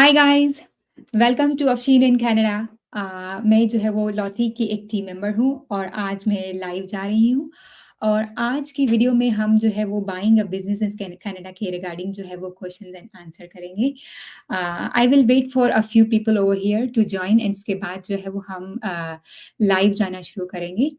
Hi guys, welcome to Afsheen in Canada. मैं जो है वो लॉटी की एक टीम मेंबर हूँ और आज मैं लाइव जा रही हूँ। और आज की वीडियो में हम जो है वो buying a business in Canada के रिगार्डिंग जो है वो क्वेश्चंस एंड आंसर करेंगे। I will wait for a few people over here to join and इसके बाद जो है वो हम लाइव जाना शुरू करेंगे।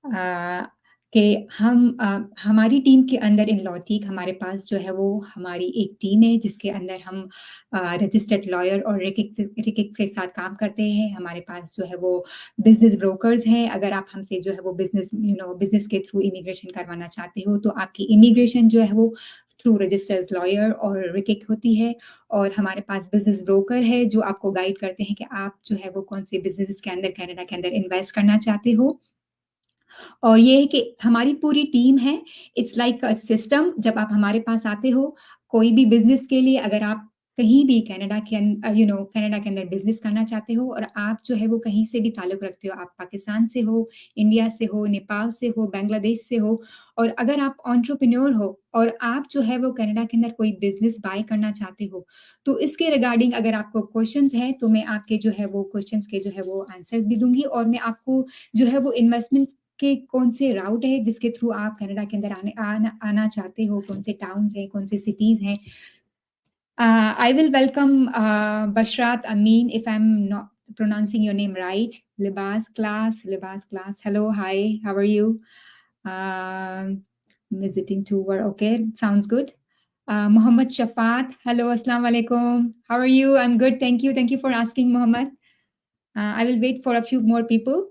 अ, कि हमारी टीम के अंदर इन लॉटीक हमारे पास जो है वो हमारी एक टीम है जिसके अंदर हम रजिस्टर्ड लॉयर और रिकिक के साथ काम करते हैं। हमारे पास जो है वो बिजनेस ब्रोकर्स हैं। अगर आप हमसे जो है वो बिजनेस के थ्रू इमिग्रेशन करवाना चाहते हो तो आपकी इमिग्रेशन जो है वो थ्रू रजिस्टर्ड लॉयर और रिकिक होती है। और हमारे पास बिजनेस ब्रोकर है जो आपको गाइड करते हैं कि आप जो है वो कौन से बिजनेस के अंदर कनाडा के अंदर इन्वेस्ट करना चाहते हो। और ये है कि हमारी पूरी टीम है, इट्स लाइक अ सिस्टम। जब आप हमारे पास आते हो, कोई भी बिज़नेस के लिए अगर आप कहीं भी कनाडा के अंदर बिज़नेस करना चाहते हो और आप जो है वो कहीं से भी ताल्लुक़ रखते हो, आप पाकिस्तान से हो, इंडिया से हो, नेपाल से हो, बांग्लादेश से हो और अगर आप एंटरप्रेन्योर हो और आप जो है वो कनाडा के अंदर कोई बिज़नेस बाय करना चाहते हो, तो इसके रिगार्डिंग अगर आपको क्वेश्चन्स हैं, तो मैं आपके जो है वो क्वेश्चन्स के जो है वो आंसर्स भी दूँगी और मैं आपको जो है वो इन्वेस्टमेंट्स के कौन से राउट है जिसके थ्रू आप कनाडा के अंदर आना चाहते हो, कौन से टाउन्स हैं, कौन से सिटीज़ हैं। I will welcome Bashrat Amin if I'm not pronouncing your name right. Libas class. Hello, hi, how are you? Um, Visiting tour. Okay, sounds good. Muhammad Shafat. Hello, Assalamu alaikum. How are you? I'm good. Thank you. Thank you for asking, Muhammad. I will wait for a few more people.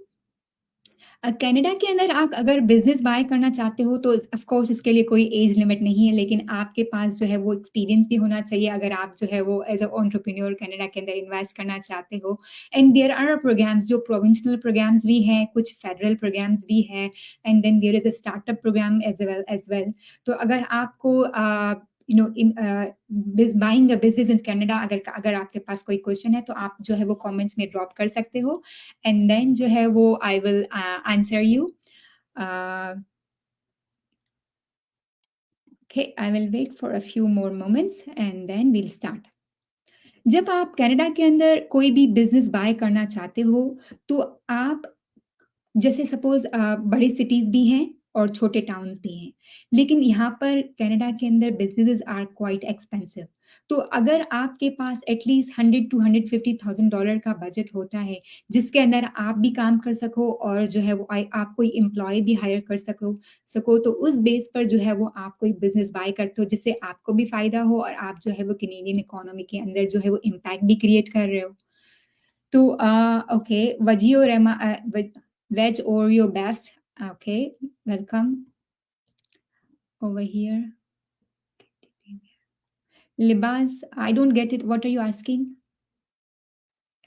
Canada के अंदर आप अगर business bye करना चाहते हो तो of course इसके लिए कोई एज लिमिट नहीं है, लेकिन आपके पास जो है वो एक्सपीरियंस भी होना चाहिए अगर आप जो है वो एज़ अ एंटरप्रेन्योर कनाडा के अंदर इन्वेस्ट करना चाहते हो। एंड देयर आर प्रोग्राम्स जो प्रोविंशियल प्रोग्राम्स भी हैं, कुछ फेडरल प्रोग्राम्स भी हैं and then there is a startup program as well. तो अगर आपको buying a business in Canada अगर अगर आपके पास कोई क्वेश्चन है तो आप जो है वो कमेंट्स में ड्रॉप कर सकते हो and then जो है वो I will answer you. Uh, okay, I will wait for a few more moments and then we'll start. जब आप कनाडा के अंदर कोई भी बिज़नेस बाय करना चाहते हो, तो आप जैसे सपोज़ बड़े सिटीज़ भी हैं और छोटे टाउन्स भी हैं। लेकिन यहाँ पर कनाडा के अंदर बिज़नेसेस आर क्वाइट एक्सपेंसिव। तो अगर आपके पास एट लीस्ट 100 टू $150,000 का बजट होता है, जिसके अंदर आप भी काम कर सको और जो है वो आप कोई एम्प्लॉयी भी हायर कर सको तो उस बेस पर जो है वो आप कोई बिज़नेस बाय करते हो जिससे आपको भी फ़ायदा हो और आप जो है वो कैनेडियन इकोनॉमी के अंदर जो है वो इम्पैक्ट भी क्रिएट कर रहे हो। तो okay, वजीओ रहमा Veg Oreo best. Okay, welcome over here. Libas, I don't get it. What are you asking?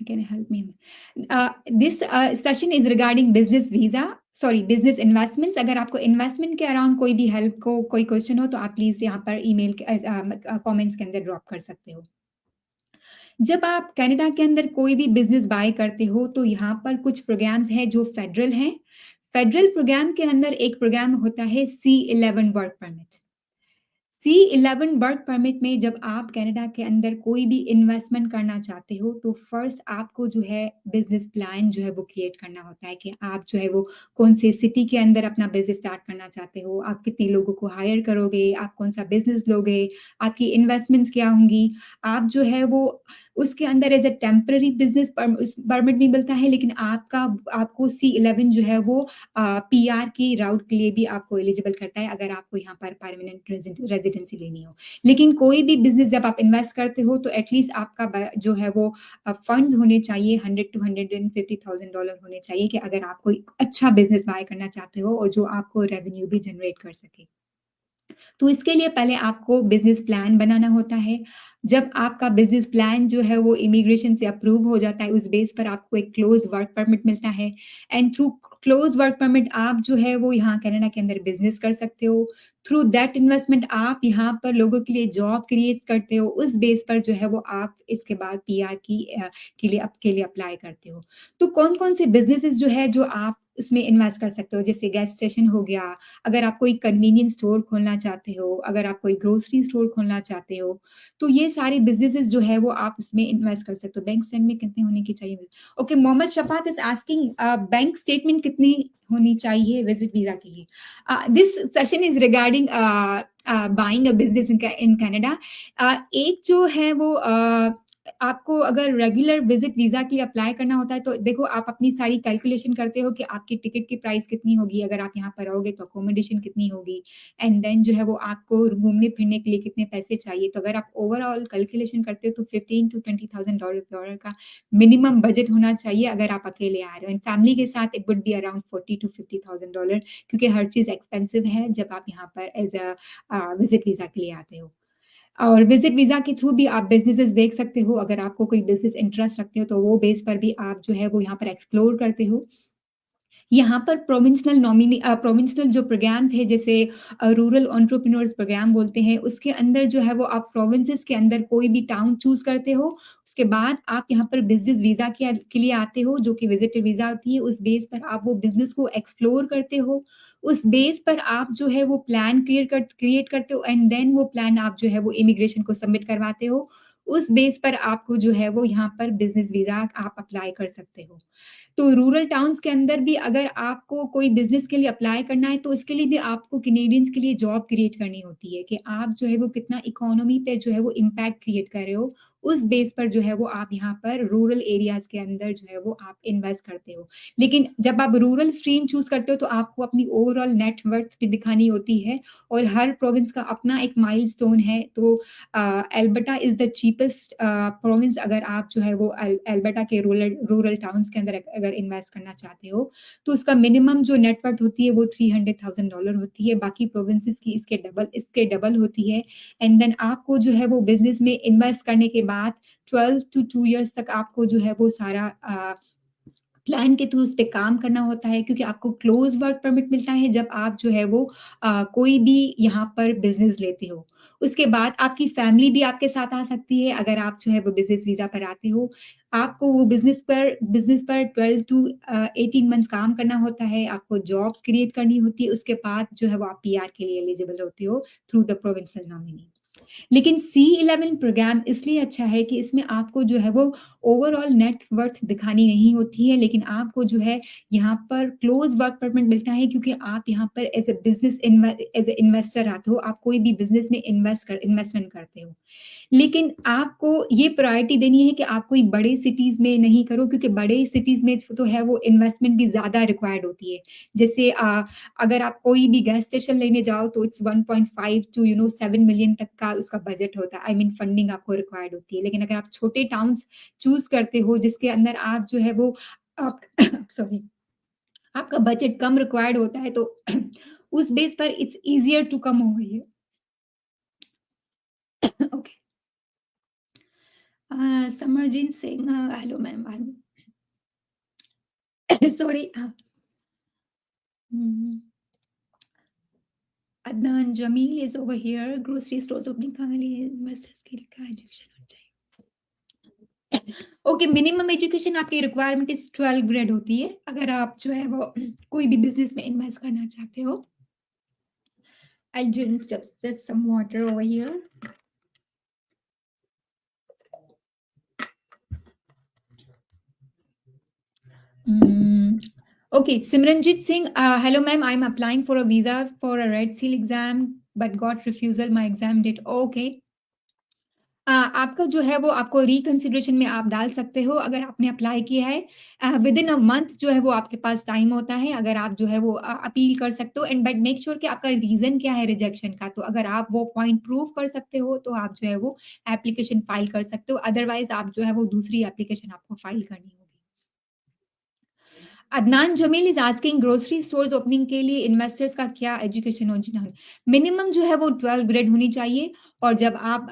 Can you help me? This session is regarding business visa. Sorry business investments. अगर आपको investment के around कोई भी help को कोई question हो तो आप प्लीज यहाँ पर ईमेल कमेंट्स के अंदर ड्रॉप कर सकते हो। जब आप कनाडा के अंदर कोई भी बिज़नेस बाय करते हो, तो यहाँ पर कुछ प्रोग्राम्स हैं जो फेडरल हैं। फेडरल प्रोग्राम के अंदर एक प्रोग्राम होता है C11 work permit. C11 work permit में जब आप कनाडा के अंदर कोई भी इन्वेस्टमेंट करना चाहते हो, तो फर्स्ट आपको जो है बिज़नेस प्लान जो है वो क्रिएट करना होता है कि आप जो है वो कौन से सिटी के अंदर अपना बिज़नेस स्टार्ट करना चाहते हो, आप कितने लोगों को हायर करोगे, आप कौन-सा बिज़नेस लोगे, आपकी इन्वेस्टमेंट्स क्या होंगी। आप जो है वो उसके अंदर as a temporary business permit भी मिलता है, लेकिन आपको C11 जो है वो पीआर की राउट के लिए भी आपको एलिजिबल करता है अगर आपको यहाँ पर परमानेंट रेजिडेंसी लेनी हो। लेकिन कोई भी बिज़नेस जब आप इन्वेस्ट करते हो तो एटलीस्ट आपका जो है वो फंड्स होने चाहिए 100 टू $150,000 होने चाहिए कि अगर आप कोई अच्छा बिज़नेस बाय करना चाहते हो और जो आपको रेवेन्यू भी जनरेट कर सके। तो इसके लिए पहले आपको बिज़नेस प्लान बनाना होता है। जब आपका बिज़नेस प्लान जो है वो इमिग्रेशन से अप्रूव हो जाता है, उस बेस पर आपको एक क्लोज़ वर्क परमिट मिलता है and through close work permit आप जो है वो यहाँ कनाडा के अंदर बिज़नेस कर सकते हो। थ्रू दैट इन्वेस्टमेंट आप यहाँ पर लोगों के लिए जॉब क्रिएट करते हो। उस बेस पर जो है वो आप इसके बाद पीआर के लिए अप्लाई करते हो। तो कौन-कौन से बिज़नेसेस जो है जो आप उसमें इन्वेस्ट कर सकते हो, जैसे गैस स्टेशन हो गया, अगर आप कोई कन्वीनियंस स्टोर खोलना चाहते हो, अगर आप कोई ग्रोसरी स्टोर खोलना चाहते हो, तो ये सारे बिज़नेसेस जो है वो आप उसमें इन्वेस्ट कर सकते हो। बैंक स्टेटमेंट कितने होने की चाहिए? Okay, Mohammad Shafat is asking bank statement कितनी होनी चाहिए विज़िट वीज़ा के लिए? This session is regarding buying a business in Canada. एक जो है वो आपको अगर रेगुलर विज़िट वीज़ा के लिए अप्लाई करना होता है, तो देखो आप अपनी सारी कैलकुलेशन करते हो कि आपकी टिकट की प्राइस कितनी होगी, अगर आप यहाँ पर रहोगे तो अकोमोडेशन कितनी होगी एंड देन जो है वो आपको घूमने-फिरने के लिए कितने पैसे चाहिए। तो अगर आप ओवरऑल कैलकुलेशन करते हो तो 15 टू $20,000 डॉलर का मिनिमम बजट होना चाहिए अगर आप अकेले आ रहे हो एंड फैमिली के साथ it would be around 40 to $50,000 क्योंकि हर चीज़ एक्सपेंसिव है जब आप यहाँ पर एज़ विज़िट वीज़ा के लिए आते हो। और विज़िट वीज़ा के थ्रू भी आप बिज़नेसेस देख सकते हो, अगर आपको कोई बिज़नेस इंटरेस्ट रखते हो, तो वो बेस पर भी आप जो है वो यहाँ पर एक्सप्लोर करते हो। यहाँ पर प्रोविंशियल जो प्रोग्राम्स हैं जैसे रूरल एंटरप्रेन्योर्स प्रोग्राम बोलते हैं, उसके अंदर जो है वो आप प्रोविंसेस के अंदर कोई भी टाउन चूज़ करते हो, उसके बाद आप यहाँ पर बिज़नेस वीज़ा के लिए आते हो, जो कि विज़िटर वीज़ा होती है, उस बेस पर आप वो बिज़नेस को एक्सप्लोर करते हो। उस बेस पर आप जो है वो प्लान क्रिएट करते हो एंड देन वो प्लान आप जो है वो इमिग्रेशन को सबमिट करवाते हो। उस बेस पर आपको जो है वो यहाँ पर बिज़नेस वीज़ा आप अप्लाई कर सकते हो। तो रूरल टाउन्स के अंदर भी अगर आपको कोई बिज़नेस के लिए अप्लाई करना है, तो उसके लिए भी आपको कैनेडियंस के लिए जॉब क्रिएट करनी होती है कि आप जो है वो कितना इकोनॉमी पे जो है वो इम्पैक्ट क्रिएट कर रहे हो। उस बेस पर जो है वो आप यहाँ पर रूरल एरियाज़ के अंदर जो है वो आप इन्वेस्ट करते हो। लेकिन जब आप रूरल स्ट्रीम चूज़ करते हो तो आपको अपनी ओवरऑल नेट वर्थ भी दिखानी होती है और हर प्रोविंस का अपना एक माइलस्टोन है। तो Alberta is the cheapest province अगर आप जो है वो एल्बर्टा के रूरल रूरल टाउन्स के अंदर अगर इन्वेस्ट करना चाहते हो, तो उसका मिनिमम जो नेट वर्थ होती है वो $300,000 होती है, बाकी प्रोविंसेस की इसके डबल होती है एंड देन आपको जो है वो बिज़नेस में इन्वेस्ट करने के बाद 12 टू 2 इयर्स तक आपको जो है वो सारा प्लान के थ्रू उस पे काम करना होता है क्योंकि आपको क्लोज़ वर्क परमिट मिलता है जब आप जो है वो कोई भी यहाँ पर बिज़नेस लेते हो। उसके बाद आपकी फैमिली भी आपके साथ आ सकती है अगर आप जो है वो बिज़नेस वीज़ा पर आते हो। आपको वो बिज़नेस पर 12 टू 18 मंथ्स काम करना होता है, आपको जॉब्स क्रिएट करनी होती है, उसके बाद जो है वो आप पीआर के लिए एलिजिबल होते हो थ्रू द प्रोविंशियल नॉमिनी। लेकिन C11 प्रोग्राम इसलिए अच्छा है कि इसमें आपको जो है वो ओवरऑल नेट वर्थ दिखानी नहीं होती है, लेकिन आपको जो है यहाँ पर क्लोज़ वर्क परमिट मिलता है क्योंकि आप यहाँ पर एज़ अ इन्वेस्टर आते हो, आप कोई भी बिज़नेस में इन्वेस्टमेंट करते हो। लेकिन आपको ये प्रायोरिटी देनी है कि आप कोई बड़े सिटीज़ में नहीं करो क्योंकि बड़े सिटीज़ में तो है वो इन्वेस्टमेंट भी ज़्यादा रिक्वायर्ड होती है। जैसे अगर आप कोई भी गैस स्टेशन लेने जाओ तो इट्स 1.5 टू 7 मिलियन तक का उसका बजट होता है। आई मीन फंडिंग आपको रिक्वायर्ड होती है। लेकिन अगर आप छोटे टाउन्स चूज़ करते हो जिसके अंदर आप जो है वो आप सॉरी आपका बजट कम रिक्वायर्ड होता है तो उस बेस पर it's easier to come over here. Okay. Samarjeet Singh hello ma'am I am sorry Adnan Jamil is over here. Grocery stores opening कहाँ लिए इन्वेस्टर्स के लिए क्या एजुकेशन होनी चाहिए? ओके, मिनिमम एजुकेशन आपकी रिक्वायरमेंट इज 12 ग्रेड होती है अगर आप जो है वो कोई भी बिजनेस में इन्वेस्ट करना चाहते हो। I'll just some water over here. Okay, Simranjit Singh, hello ma'am, I'm applying for a visa for a Red Seal exam but got refusal my exam date. Okay. आपका जो है वो आपको रिकंसिडरेशन में आप डाल सकते हो अगर आपने अप्लाई किया है। विदिन अ मंथ जो है वो आपके पास टाइम होता है अगर आप जो है वो अपील कर सकते हो एंड बट मेक श्योर कि आपका रीज़न क्या है रिजेक्शन का। तो अगर आप वो पॉइंट प्रूव कर सकते हो तो आप जो है वो एप्लीकेशन फाइल कर सकते हो। अदरवाइज़ आप जो है वो दूसरी एप्लीकेशन आपको फाइल करनी होगी। Adnan Jamil is asking grocery stores opening के लिए इन्वेस्टर्स का क्या एजुकेशन होना चाहिए? मिनिमम जो है वो 12 ग्रेड होनी चाहिए और जब आप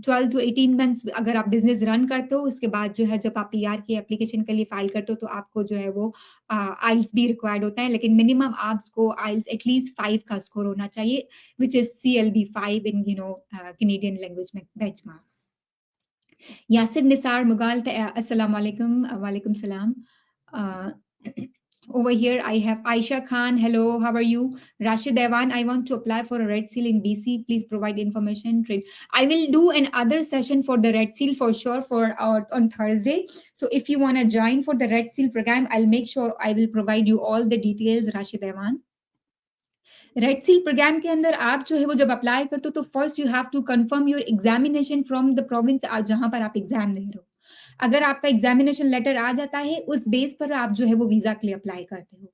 12 टू 18 मंथ्स अगर आप बिज़नेस रन करते हो, उसके बाद जो है जब आप पीआर की एप्लीकेशन के लिए फाइल करते हो, तो आपको जो है वो आइल्स भी रिक्वायर्ड होता है, लेकिन मिनिमम आपको आइल्स एटलीस्ट 5 का स्कोर होना चाहिए, which is CLB 5 in Canadian language में बेंचमार्क। यासिर निसार मुगाल अस्सलाम वालेकुम वालेकुम सलाम over here I have Aisha Khan. Hello, how are you? Rashid Devan, I want to apply for a red seal in BC. Please provide information. I will do another session for the red seal for sure for on Thursday. So if you want to join for the red seal program, I'll make sure I will provide you all the details, Rashid Devan. Red Seal program के अंदर आप जो है वो जब apply करते हो तो first you have to confirm your examination from the province जहां पर आप एग्जाम दे रहे हो। अगर आपका एग्जामिनेशन लेटर आ जाता है उस बेस पर आप जो है वो वीजा के लिए अप्लाई करते हो।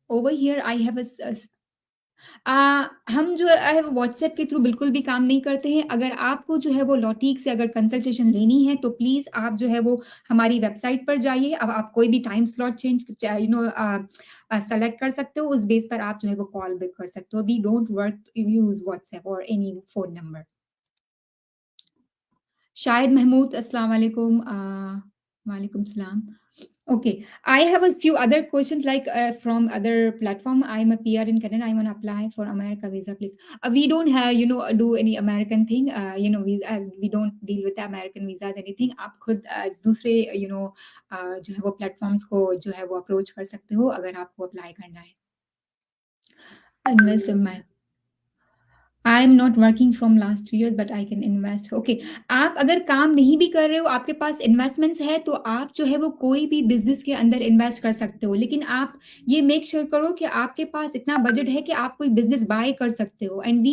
Over here I have a, हम जो है व्हाट्सएप के थ्रू बिल्कुल भी काम नहीं करते हैं। अगर आपको जो है वो लॉटीक से अगर कंसल्टेशन लेनी है तो प्लीज़ आप जो है वो हमारी वेबसाइट पर जाइए। अब आप कोई भी टाइम स्लॉट चेंज सेलेक्ट कर सकते हो। उस बेस पर आप जो है वो कॉल भी कर सकते हो। We don't work use WhatsApp और any phone number. Shahid Mahmood अस्सलाम वालेकुम वालेकुम सलाम। Okay, I have a few other questions like from other platform. I'm a PR in Canada. I want to apply for America visa, please. We don't have, do any American thing. We don't deal with the American visas anything. आप खुद दूसरे जो है वो platforms को जो है वो अप्रोच कर सकते हो अगर आपको अप्लाई करना है। Invest in I am not working from last 2 years but I can invest. Okay, आप अगर काम नहीं भी कर रहे हो, आपके पास इन्वेस्टमेंट्स है, तो आप जो है वो कोई भी बिज़नेस के अंदर इन्वेस्ट कर सकते हो। लेकिन आप ये मेक श्योर करो कि आपके पास इतना बजट है कि आप कोई बिज़नेस बाय कर सकते हो एंड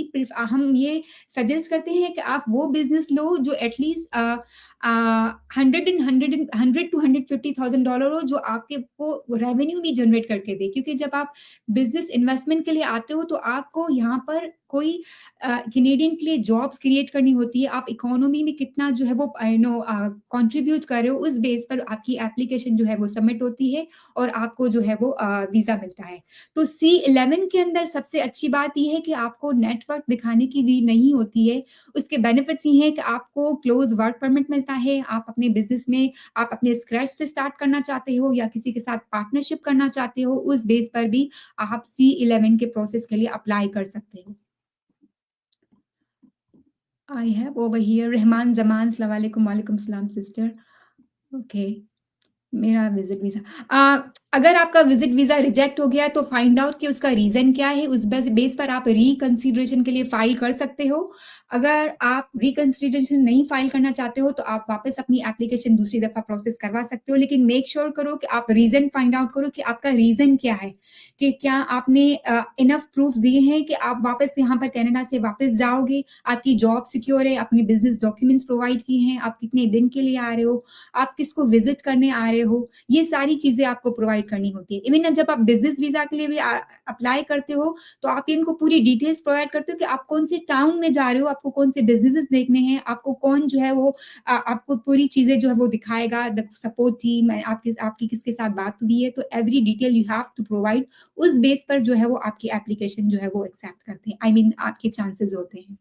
हम ये सजेस्ट करते हैं कि आप वो बिज़नेस लो जो एटलीस्ट 100 टू $150,000 हो, जो आपके को रेवेन्यू भी जनरेट करके दे। क्योंकि जब आप बिज़नेस इन्वेस्टमेंट के लिए आते हो, तो आपको यहाँ पर कोई कैनेडियन के लिए जॉब्स क्रिएट करनी होती है। आप इकोनॉमी में कितना जो है वो कंट्रीब्यूट कर रहे हो, उस बेस पर आपकी एप्लीकेशन जो है वो सबमिट होती है और आपको जो है वो वीज़ा मिलता है। तो C11 के अंदर सबसे अच्छी बात ये है कि आपको नेटवर्क दिखाने की दी नहीं होती है। उसके बेनिफिट्स ये हैं कि आपको क्लोज़ वर्क परमिट मिलता है। आप अपने बिज़नेस में आप अपने स्क्रैच से स्टार्ट करना चाहते हो या किसी के साथ पार्टनरशिप करना चाहते हो, उस बेस पर भी आप C11 के प्रोसेस के लिए अप्लाई कर सकते हो। I have over here Rahman ज़मान अस्सलाम वालेकुम, वालेकुम सलाम सिस्टर। ओके, मेरा विज़िट वीज़ा अगर आपका विज़िट वीज़ा रिजेक्ट हो गया है तो फाइंड आउट कि उसका रीज़न क्या है, उस बेस पर आप रिकंसिडरेशन के लिए फाइल कर सकते हो। अगर आप रिकंसिडरेशन नहीं फाइल करना चाहते हो, तो आप वापस अपनी एप्लीकेशन दूसरी दफ़ा प्रोसेस करवा सकते हो, लेकिन मेक श्योर करो कि आप रीज़न फाइंड आउट करो कि आपका रीज़न क्या है, कि क्या आपने इनफ प्रूफ दिए हैं कि आप वापस यहाँ पर कनाडा से वापस जाओगे, आपकी जॉब सिक्योर है, अपने बिज़नेस डॉक्यूमेंट्स प्रोवाइड किए हैं, आप कितने दिन के लिए आ रहे हो, आप किसको विज़िट करने आ रहे हो, ये सारी चीज़ें आपको प्रोवाइड करनी होती है। इवन जब आप बिज़नेस वीज़ा के लिए भी अप्लाई करते हो, तो आप इनको पूरी डिटेल्स प्रोवाइड करते हो कि आप कौन से टाउन में जा रहे हो, आपको कौन से बिज़नेसेस देखने हैं, आपको कौन जो है वो आपको पूरी चीज़ें जो है वो दिखाएगा, द सपोर्ट टीम आपकी किसके साथ बात हुई है, तो every detail you have to provide. उस बेस पर जो है वो आपकी एप्लीकेशन जो है वो एक्सेप्ट करते हैं। आई मीन आपके चांसेस होते हैं।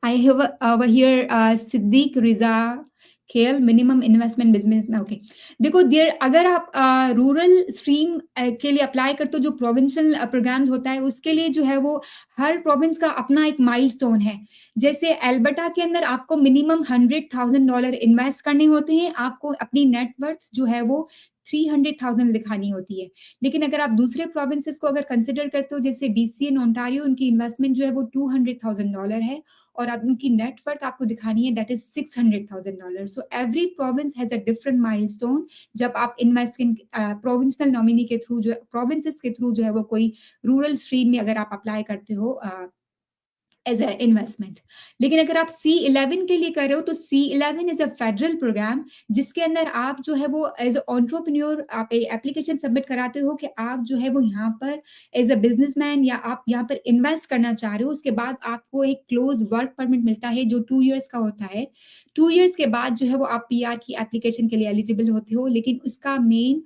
I have over here Siddique Riza खेल मिनिमम इन्वेस्टमेंट बिज़नेस में ओके। देखो देयर अगर आप रूरल स्ट्रीम के लिए अप्लाई करते हो जो प्रोविंशियल प्रोग्राम्स होता है उसके लिए जो है वो हर प्रोविंस का अपना एक माइलस्टोन है। जैसे अल्बर्टा के अंदर आपको मिनिमम $100,000 इन्वेस्ट करने होते हैं। आपको अपनी नेट वर्थ जो है वो 300,000 दिखानी होती है। लेकिन अगर आप दूसरे प्रोविंसेस को अगर कंसिडर करते हो जैसे बीसी एंड ओंटारियो उनकी इन्वेस्टमेंट जो है वो $200,000 है और अब उनकी नेट वर्थ आपको दिखानी है that is $600,000 so every province has a different milestone जब आप इन्वेस्टिंग प्रोविंशियल नॉमिनी के थ्रू जो प्रोविंसेस के थ्रू जो है वो कोई रूरल स्ट्रीम में अगर आप अप्लाई करते हो एज़ अ इन्वेस्टमेंट। लेकिन अगर आप C11 के लिए कर रहे हो तो C11 is a federal programme जिसके अंदर आप जो है वो एज़ अ एंटरप्रेन्योर आप एप्लीकेशन सबमिट कराते हो कि आप जो है वो यहाँ पर एज़ अ बिज़नेसमैन या आप यहाँ पर इन्वेस्ट करना चाह रहे हो। उसके बाद आपको एक क्लोज़ वर्क परमिट मिलता है जो 2 इयर्स का होता है। 2 इयर्स के बाद जो है वो आप पीआर की एप्लीकेशन के लिए एलिजिबल होते हो। लेकिन उसका मेन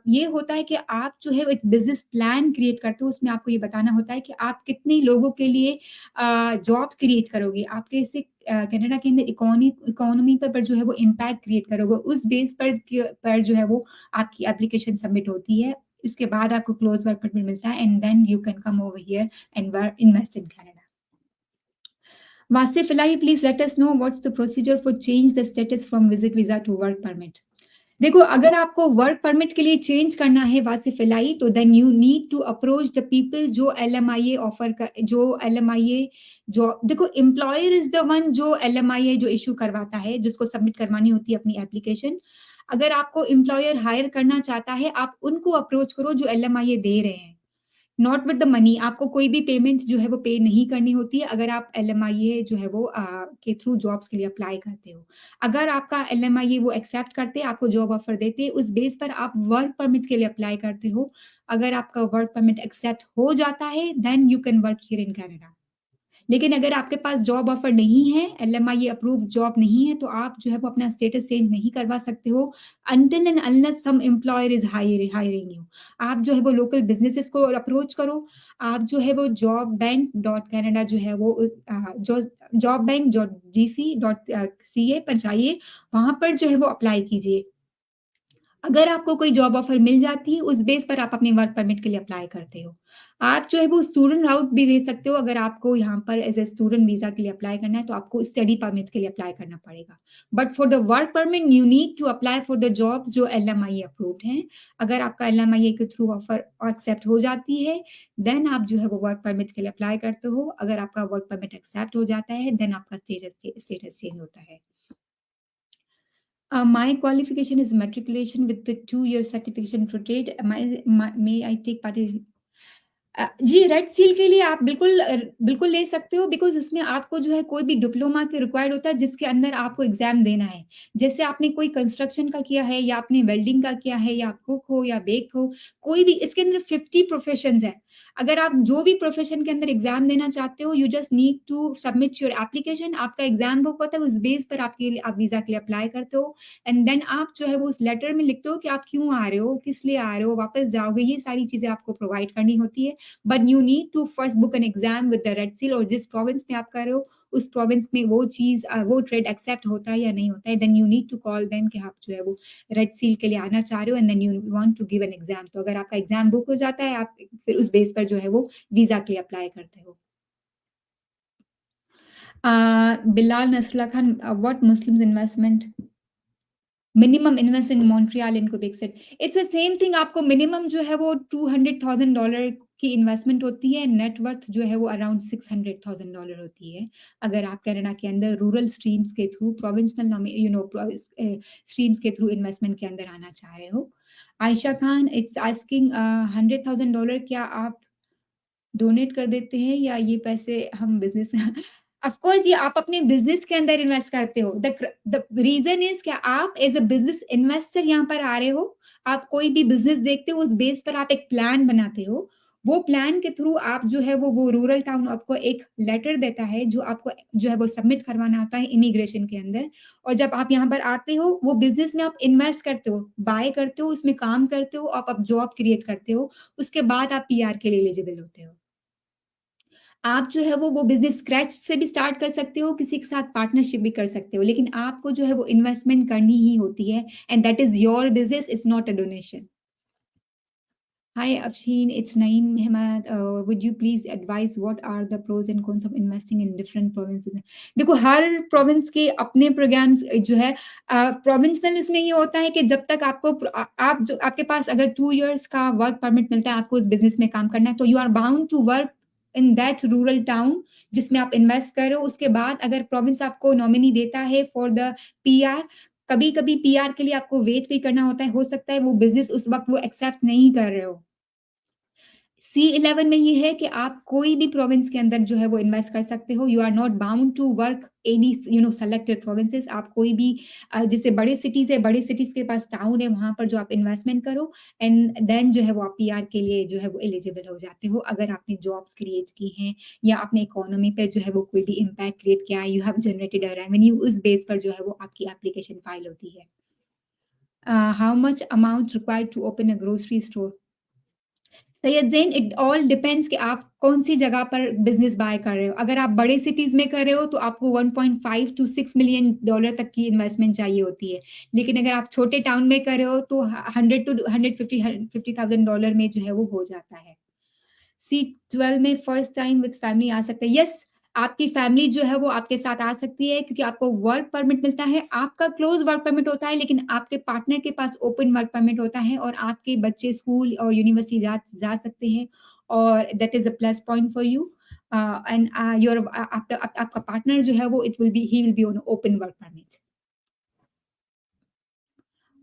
ये होता है कि आप जो है एक बिज़नेस प्लान क्रिएट करते हो। उसमें आपको ये बताना होता है कि आप कितने लोगों के लिए जॉब क्रिएट करोगे, आप कैसे कनाडा के अंदर इकोनॉमी पर जो है वो इम्पैक्ट क्रिएट करोगे, उस बेस पर जो है वो आपकी एप्लीकेशन सबमिट होती है। उसके बाद आपको क्लोज़ वर्क परमिट मिलता है and then you can come over here and work invest in Canada. Wasif Elahi, please let us know what's the procedure for change the status from visit visa to work permit. देखो, अगर आपको work permit के लिए change करना है वासिफ इलाही तो then you need to approach the people जो LMIA offer कर जो एलएमआईए जो देखो एम्प्लॉयर इज द वन जो एलएमआईए जो इश्यू करवाता है जिसको सबमिट करवानी होती है अपनी एप्लीकेशन। अगर आपको एम्प्लॉयर हायर करना चाहता है आप उनको अप्रोच करो जो एलएमआईए दे रहे हैं। नॉट विद द मनी आपको कोई भी पेमेंट जो है वो पे नहीं करनी होती है अगर आप एलएमआईए जो है वो के थ्रू जॉब्स के लिए अप्लाई करते हो। अगर आपका एलएमआईए वो एक्सेप्ट करते हैं, आपको जॉब ऑफर देते हैं, उस बेस पर आप वर्क परमिट के लिए अप्लाई करते हो। अगर आपका वर्क परमिट एक्सेप्ट हो जाता है, then you can work here in Canada. लेकिन अगर आपके पास जॉब ऑफर नहीं है, एलएमआई अप्रूव्ड जॉब नहीं है, तो आप जो है वो अपना स्टेटस चेंज नहीं करवा सकते हो until and unless some employer is hiring you. आप जो है वो लोकल बिज़नेसेस को अप्रोच करो। आप जो है वो जॉब बैंक डॉट कनाडा जो है वो जो job bank dot GC dot CA पर जाइए, वहाँ पर जो है वो अप्लाई कीजिए। अगर आपको कोई जॉब ऑफर मिल जाती है, उस बेस पर आप अपने वर्क परमिट के लिए अप्लाई करते हो। आप जो है वो स्टूडेंट राउट भी ले सकते हो, अगर आपको यहाँ पर एज़ अ स्टूडेंट वीज़ा के लिए अप्लाई करना है, तो आपको स्टडी परमिट के लिए अप्लाई करना पड़ेगा। But for the work permit you need to apply for the jobs जो एलएमआई अप्रूव्ड हैं। अगर आपका एलएमआई के थ्रू ऑफर एक्सेप्ट हो जाती है, देन आप जो है वो वर्क परमिट के लिए अप्लाई करते हो। अगर आपका वर्क परमिट एक्सेप्ट हो जाता है, देन आपका स्टेटस चेंज होता है। My qualification is matriculation with the 2-year certification for trade. May I take part in जी, रेड सील के लिए आप बिल्कुल ले सकते हो बिकॉज़ उसमें आपको जो है कोई भी डिप्लोमा के रिक्वायर्ड होता है जिसके अंदर आपको एग्ज़ाम देना है। जैसे आपने कोई कंस्ट्रक्शन का किया है या आपने वेल्डिंग का किया है या कुक हो या बेक हो, कोई भी इसके अंदर 50 प्रोफ़ेशन्स हैं। अगर आप जो भी प्रोफ़ेशन के अंदर एग्ज़ाम देना चाहते हो, you just need to submit your application. आपका एग्ज़ाम बुक होता है, उस बेस पर आप वीज़ा के लिए अप्लाई करते हो एंड देन आप जो है वो उस लेटर में लिखते हो कि आप क्यों आ रहे हो, किस लिए आ रहे हो, वापस जाओगे, ये सारी चीज़ें आपको प्रोवाइड करनी होती है। But you need to first book an exam with the Red Seal और जिस प्रोविंस में आप कर रहे हो उस प्रोविंस में वो चीज़ वो ट्रेड एक्सेप्ट होता है या नहीं होता है, then you need to call them कि आप जो है वो रेड सील के लिए आना चाह रहे हो and then you want to give an exam. तो अगर आपका एग्जाम बुक हो जाता है, आप फिर उस बेस पर जो है वो वीज़ा के लिए अप्लाई करते हो। Bilal Nasrullah Khan, what Muslims investment minimum invest in Montreal in Quebec state. It's the same thing. आपको मिनिमम जो है वो $200,000 की इन्वेस्टमेंट होती है। नेट वर्थ जो है वो अराउंड $600,000 होती है। अगर आप कनाडा के अंदर रूरल स्ट्रीम्स के थ्रू प्रोविंशियल स्ट्रीम्स के थ्रू इन्वेस्टमेंट के अंदर आना चाह रहे हो। आयशा खान इट्स आस्किंग $100,000 क्या आप डोनेट कर देते हैं या ये पैसे हम बिज़नेस ऑफ कोर्स ये आप अपने बिज़नेस के अंदर इन्वेस्ट करते हो। द रीज़न इज़ कि आप एज़ अ बिज़नेस इन्वेस्टर यहाँ पर आ रहे हो। आप कोई भी बिज़नेस देखते हो, उस बेस पर आप एक प्लान बनाते हो। वो प्लान के थ्रू आप जो है वो रूरल टाउन आपको एक लेटर देता है, जो आपको जो है वो सबमिट करवाना होता है इमिग्रेशन के अंदर। और जब आप यहाँ पर आते हो, वो बिज़नेस में आप इन्वेस्ट करते हो, बाय करते हो, उसमें काम करते हो, आप जॉब क्रिएट करते हो। उसके बाद आप पीआर के लिए एलिजिबल होते हो। आप जो है वो बिज़नेस स्क्रैच से भी स्टार्ट कर सकते हो, किसी के साथ पार्टनरशिप भी कर सकते हो, लेकिन आपको जो है वो इन्वेस्टमेंट करनी ही होती है and that is your business, it's not a donation. Hi Afsheen, it's Naeem Ahmed, would you please advise what are the pros and cons of investing in different provinces? देखो, हर प्रोविंस के अपने प्रोग्राम्स जो है प्रोविंशनल उसमें ये होता है कि जब तक आप जो आपके पास अगर 2 इयर्स का वर्क परमिट मिलता है, आपको उस बिज़नेस में काम करना है, तो you are bound to work in that rural town जिसमें आप इन्वेस्ट कर रहे हो। उसके बाद अगर प्रोविंस आपको नॉमिनी देता है फॉर द पीआर, कभी-कभी पीआर के लिए आपको वेट भी करना होता है, हो सकता है वो बिज़नेस उस वक़्त वो एक्सेप्ट नहीं कर रहे हो। C11 में ये है कि आप कोई भी प्रोविंस के अंदर जो है वो इन्वेस्ट कर सकते हो। You are not bound to work any selected provinces. आप कोई भी जैसे बड़े सिटीज़ है, बड़े सिटीज़ के पास टाउन है, वहाँ पर जो आप इन्वेस्टमेंट करो एंड देन जो है वो आप पीआर के लिए जो है वो एलिजिबल हो जाते हो। अगर आपने जॉब्स क्रिएट की हैं या आपने इकोनॉमी पे जो है वो कोई भी इम्पैक्ट क्रिएट किया है, you have generated a revenue, उस बेस पर जो है वो आपकी एप्लीकेशन फाइल होती है। How much amount required to open a grocery store? Syed Zain, it all depends कि आप कौन-सी जगह पर बिज़नेस बाय कर रहे हो। अगर आप बड़े सिटीज़ में कर रहे हो, तो आपको 1.5 टू 6 मिलियन डॉलर तक की इन्वेस्टमेंट चाहिए होती है। लेकिन अगर आप छोटे टाउन में कर रहे हो, तो 100 टू 150,000 डॉलर में जो है वो हो जाता है। C12 में फर्स्ट टाइम विद फैमिली आ सकते हैं। यस, आपकी फैमिली जो है वो आपके साथ आ सकती है क्योंकि आपको वर्क परमिट मिलता है। आपका क्लोज़ वर्क परमिट होता है लेकिन आपके पार्टनर के पास ओपन वर्क परमिट होता है और आपके बच्चे स्कूल और यूनिवर्सिटी जा जा सकते हैं और that is a plus point for you. And your आपका पार्टनर जो है वो it will be he will be on open work permit.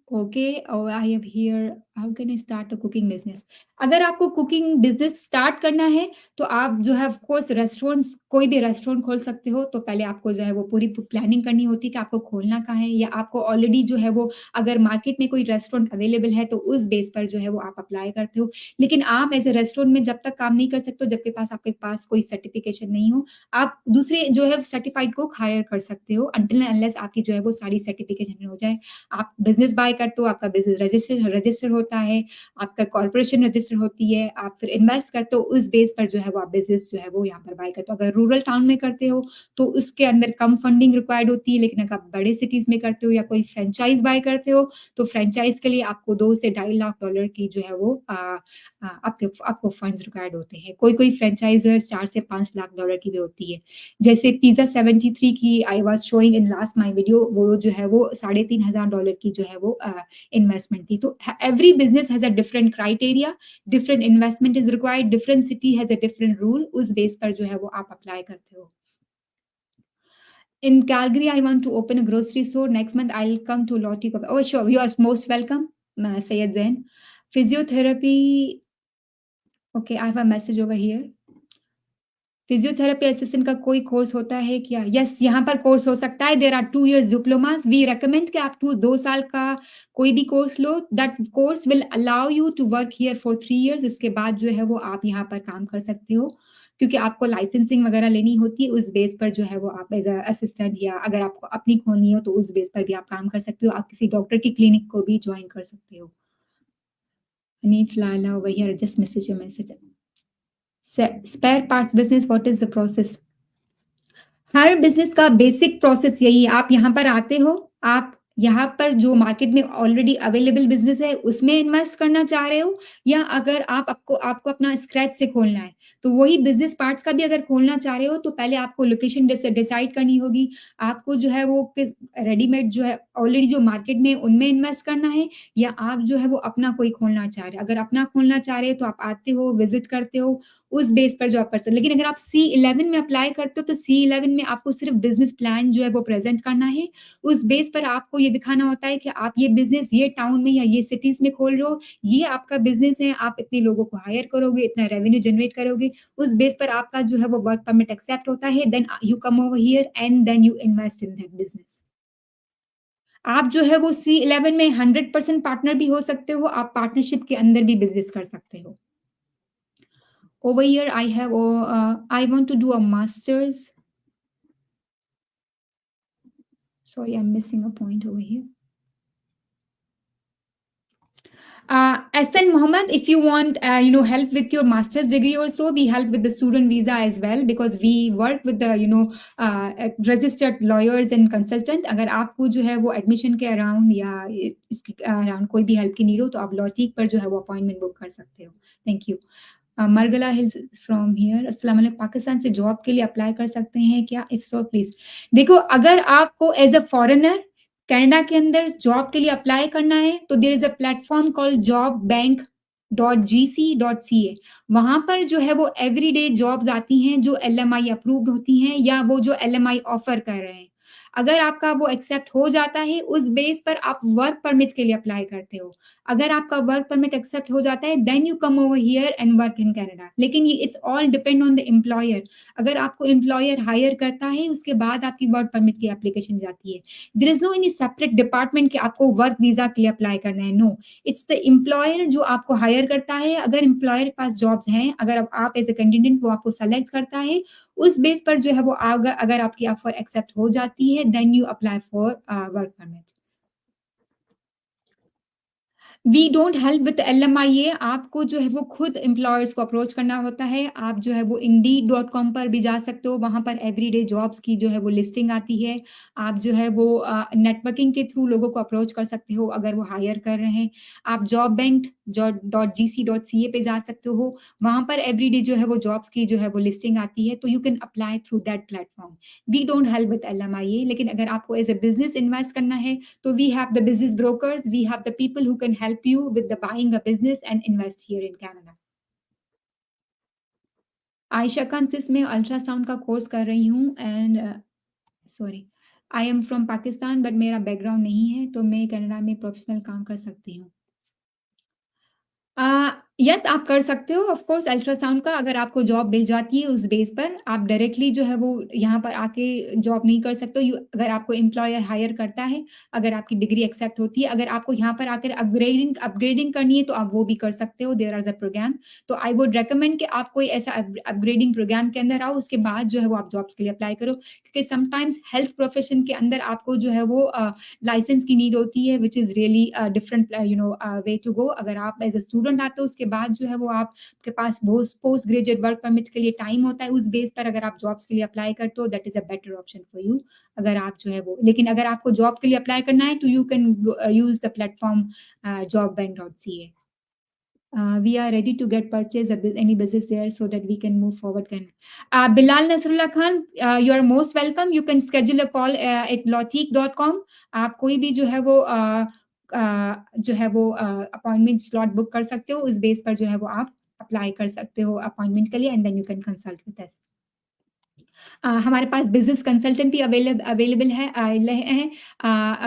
Okay और I have here how can I start a cooking business. अगर आपको cooking business start करना है तो आप जो है ऑफ कोर्स रेस्टोरेंट्स कोई भी रेस्टोरेंट खोल सकते हो। तो पहले आपको जो है वो पूरी प्लानिंग करनी होती है कि आपको खोलना कहाँ है या आपको ऑलरेडी जो है वो अगर मार्केट में कोई रेस्टोरेंट अवेलेबल है तो उस बेस पर जो है वो आप अप्लाई करते हो। लेकिन आप ऐसे रेस्टोरेंट में जब तक काम नहीं कर सकते हो जबकि पास आपके पास कोई सर्टिफिकेशन नहीं हो, आप दूसरे जो है सर्टिफाइड को हायर कर सकते हो अनटिल अनलेस आपकी जो है वो सारी सर्टिफिकेशन हो जाए। आप बिज़नेस बाय करते हो, आपका बिज़नेस रजिस्टर रजिस्टर होता है, आपका कॉर्पोरेशन रजिस्टर होती है, आप फिर इन्वेस्ट करते हो, उस बेस पर जो है वो आप बिज़नेस जो है वो यहाँ पर बाय करते हो। अगर रूरल टाउन में करते हो, तो उसके अंदर कम फंडिंग रिक्वायर्ड होती है, लेकिन अगर आप बड़े सिटीज़ में करते हो या कोई फ्रैंचाइज़ बाय करते हो, तो फ्रैंचाइज़ के लिए आपको 2 से ढाई लाख डॉलर की जो है वो आपको फंड्स रिक्वायर्ड होते हैं। कोई-कोई फ्रैंचाइज़ जो है 4 से 5 लाख डॉलर की भी होती है। जैसे पिज़्ज़ा 73 की I was showing in last my video वो जो है वो $3,500 की जो है वो इन्वेस्टमेंट थी। तो every business has a different criteria, different investment is required, different city has a different rule, उस बेस पर जो है वो आप अप्लाई करते हो। In Calgary, I want to open a grocery store. Next month, I'll come to Lottie. Oh, sure. You are most welcome, Sayed Zain. Physiotherapy. Okay, I have a message over here. Physiotherapy assistant का कोई course होता है क्या? Yes, यहाँ पर course हो सकता है। There are 2 years diplomas. We recommend कि आप 2 साल का कोई भी कोर्स लो। That course will allow you to work here for 3 years. उसके बाद जो है वो आप यहाँ पर काम कर सकते हो, क्योंकि आपको लाइसेंसिंग वगैरह लेनी होती है। उस बेस पर जो है वो आप एज़ अ असिस्टेंट या अगर आपको अपनी खोलनी हो, तो उस बेस पर भी आप काम कर सकते हो। आप किसी डॉक्टर की क्लिनिक को भी जॉइन कर सकते हो। Hanif Lala over here, just message your message. Spare parts business, what is the process? Her business का बेसिक प्रोसेस यही है, आप यहाँ पर आते हो, आप यहाँ पर जो मार्केट में ऑलरेडी अवेलेबल बिज़नेस है, उसमें इन्वेस्ट करना चाह रहे हो या अगर आप आपको आपको अपना स्क्रैच से खोलना है, तो वही बिज़नेस पार्ट्स का भी अगर खोलना चाह रहे हो, तो पहले आपको लोकेशन डिसाइड करनी होगी। आपको जो है वो किस रेडीमेड जो है ऑलरेडी जो मार्केट में है, उनमें इन्वेस्ट करना है या आप जो है वो अपना कोई खोलना चाह रहे हो। अगर अपना खोलना चाह रहे हो, तो आप आते हो, विज़िट करते हो, उस बेस पर जो आप कर सकते हो। लेकिन अगर आप C11 में अप्लाई करते हो तो C11 में आपको सिर्फ़ बिज़नेस प्लान जो है वो प्रेज़ेंट करना है। उस बेस पर आपको ये दिखाना होता है कि आप ये बिज़नेस ये टाउन में या ये सिटीज़ में खोल रहे हो, ये आपका बिज़नेस है, आप इतने लोगों को हायर करोगे, इतना रेवेन्यू जनरेट करोगे। उस बेस पर आपका जो है वो वर्क परमिट एक्सेप्ट होता है, then you come over here and then you invest in that business. आप जो है वो C11 में 100% पार्टनर भी हो सकते हो, आप पार्टनरशिप के अंदर भी बिज़नेस कर सकते हो। Over here, I have, I want to do a master's. Sorry, I'm missing a point over here. Aslan Mohammed, if you want, help with your master's degree also, we help with the student visa as well because we work with the, registered lawyers and consultant. अगर आपको जो है वो admission के around या इसके around कोई भी हेल्प की नीड हो तो आप लॉटीक पर जो है वो अपॉइंटमेंट बुक कर सकते हो। Thank you. Margalla hills from here अस्सलाम वालेकुम, पाकिस्तान से जॉब के लिए अप्लाई कर सकते हैं क्या? If so please. देखो, अगर आपको एज अ फॉरेनर कनाडा के अंदर जॉब के लिए अप्लाई करना है तो there is a platform called job bank .gc.ca। वहां पर जो है वो एवरीडे जॉब्स आती हैं जो LMI अप्रूव्ड होती हैं या वो जो LMI ऑफर कर रहे हैं। अगर आपका वो एक्सेप्ट हो जाता है, उस बेस पर आप वर्क परमिट के लिए अप्लाई करते हो। अगर आपका वर्क परमिट एक्सेप्ट हो जाता है, then you come over here and work in Canada. लेकिन ये it's all depend on the employer. अगर आपको एम्प्लॉयर हायर करता है, उसके बाद आपकी वर्क परमिट की एप्लीकेशन जाती है। There is no any separate department कि आपको वर्क वीज़ा के लिए अप्लाई करना है, नो। इट्स द एम्प्लॉयर जो आपको हायर करता है। अगर एम्प्लॉयर के पास जॉब्स हैं, अगर आप एज़ अ कैंडिडेट वो आपको सेलेक्ट करता है, उस बेस पर जो है वो अगर आपकी ऑफर एक्सेप्ट हो जाती है, then you apply for work permit. We don't help with LMIA. आपको जो है वो खुद एम्प्लॉयर्स को अप्रोच करना होता है। आप जो है वो इंडीड.कॉम पर भी जा सकते हो, वहाँ पर एवरीडे जॉब्स की जो है वो लिस्टिंग आती है। आप जो है वो नेटवर्किंग के थ्रू लोगों को अप्रोच कर सकते हो अगर वो हायर कर रहे हैं। आप जॉब बैंक .gc.ca पे जा सकते हो, वहाँ पर एवरीडे जो है वो जॉब्स की जो है वो लिस्टिंग आती है, तो you can apply through that platform. We don't help with LMIA, लेकिन अगर आपको एज़ अ बिज़नेस इन्वेस्ट करना है, so we have the business brokers, we have the people who can help you with the buying a business and invest here in Canada. Ayesha concise में ultrasound का course कर रही हूँ and sorry I am from Pakistan but मेरा background नहीं है, तो मैं कनाडा में प्रोफेशनल काम कर सकती हूँ। यस, आप कर सकते हो ऑफ कोर्स अल्ट्रासाउंड का। अगर आपको जॉब मिल जाती है उस बेस पर, आप डायरेक्टली जो है वो यहाँ पर आके जॉब नहीं कर सकते हो। अगर आपको एम्प्लॉयर हायर करता है, अगर आपकी डिग्री एक्सेप्ट होती है, अगर आपको यहाँ पर आकर अपग्रेडिंग अपग्रेडिंग करनी है, तो आप वो भी कर सकते हो। There are the program. तो आई वुड रिकमेंड कि आप कोई ऐसा अपग्रेडिंग प्रोग्राम के अंदर आओ, उसके बाद जो है वो आप जॉब्स के लिए अप्लाई करो, क्योंकि समटाइम्स हेल्थ प्रोफेशन के अंदर आपको जो है वो लाइसेंस की नीड होती है, which is really different way to go. अगर आप एज़ अ स्टूडेंट आते हो, उसके बाद जो है वो आपके पास पोस्ट ग्रेजुएट वर्क परमिट के लिए टाइम होता है। उस बेस पर अगर आप जॉब्स के लिए अप्लाई करते हो, that is a better option for you. अगर आप जो है वो लेकिन अगर आपको जॉब के लिए अप्लाई करना है, तो you can use the platform jobbank.ca. We are ready to get purchase any business there so that we can move forward. Bilal Nasrullah Khan, you are most welcome. You can schedule a call at lotheek.com. आप कोई भी जो है वो appointment slot book कर सकते हो। उस बेस पर जो है वो आप अप्लाई कर सकते हो अपॉइंटमेंट के लिए and then you can consult with us. हमारे पास बिज़नेस कंसल्टेंट भी अवेलेबल है हैं।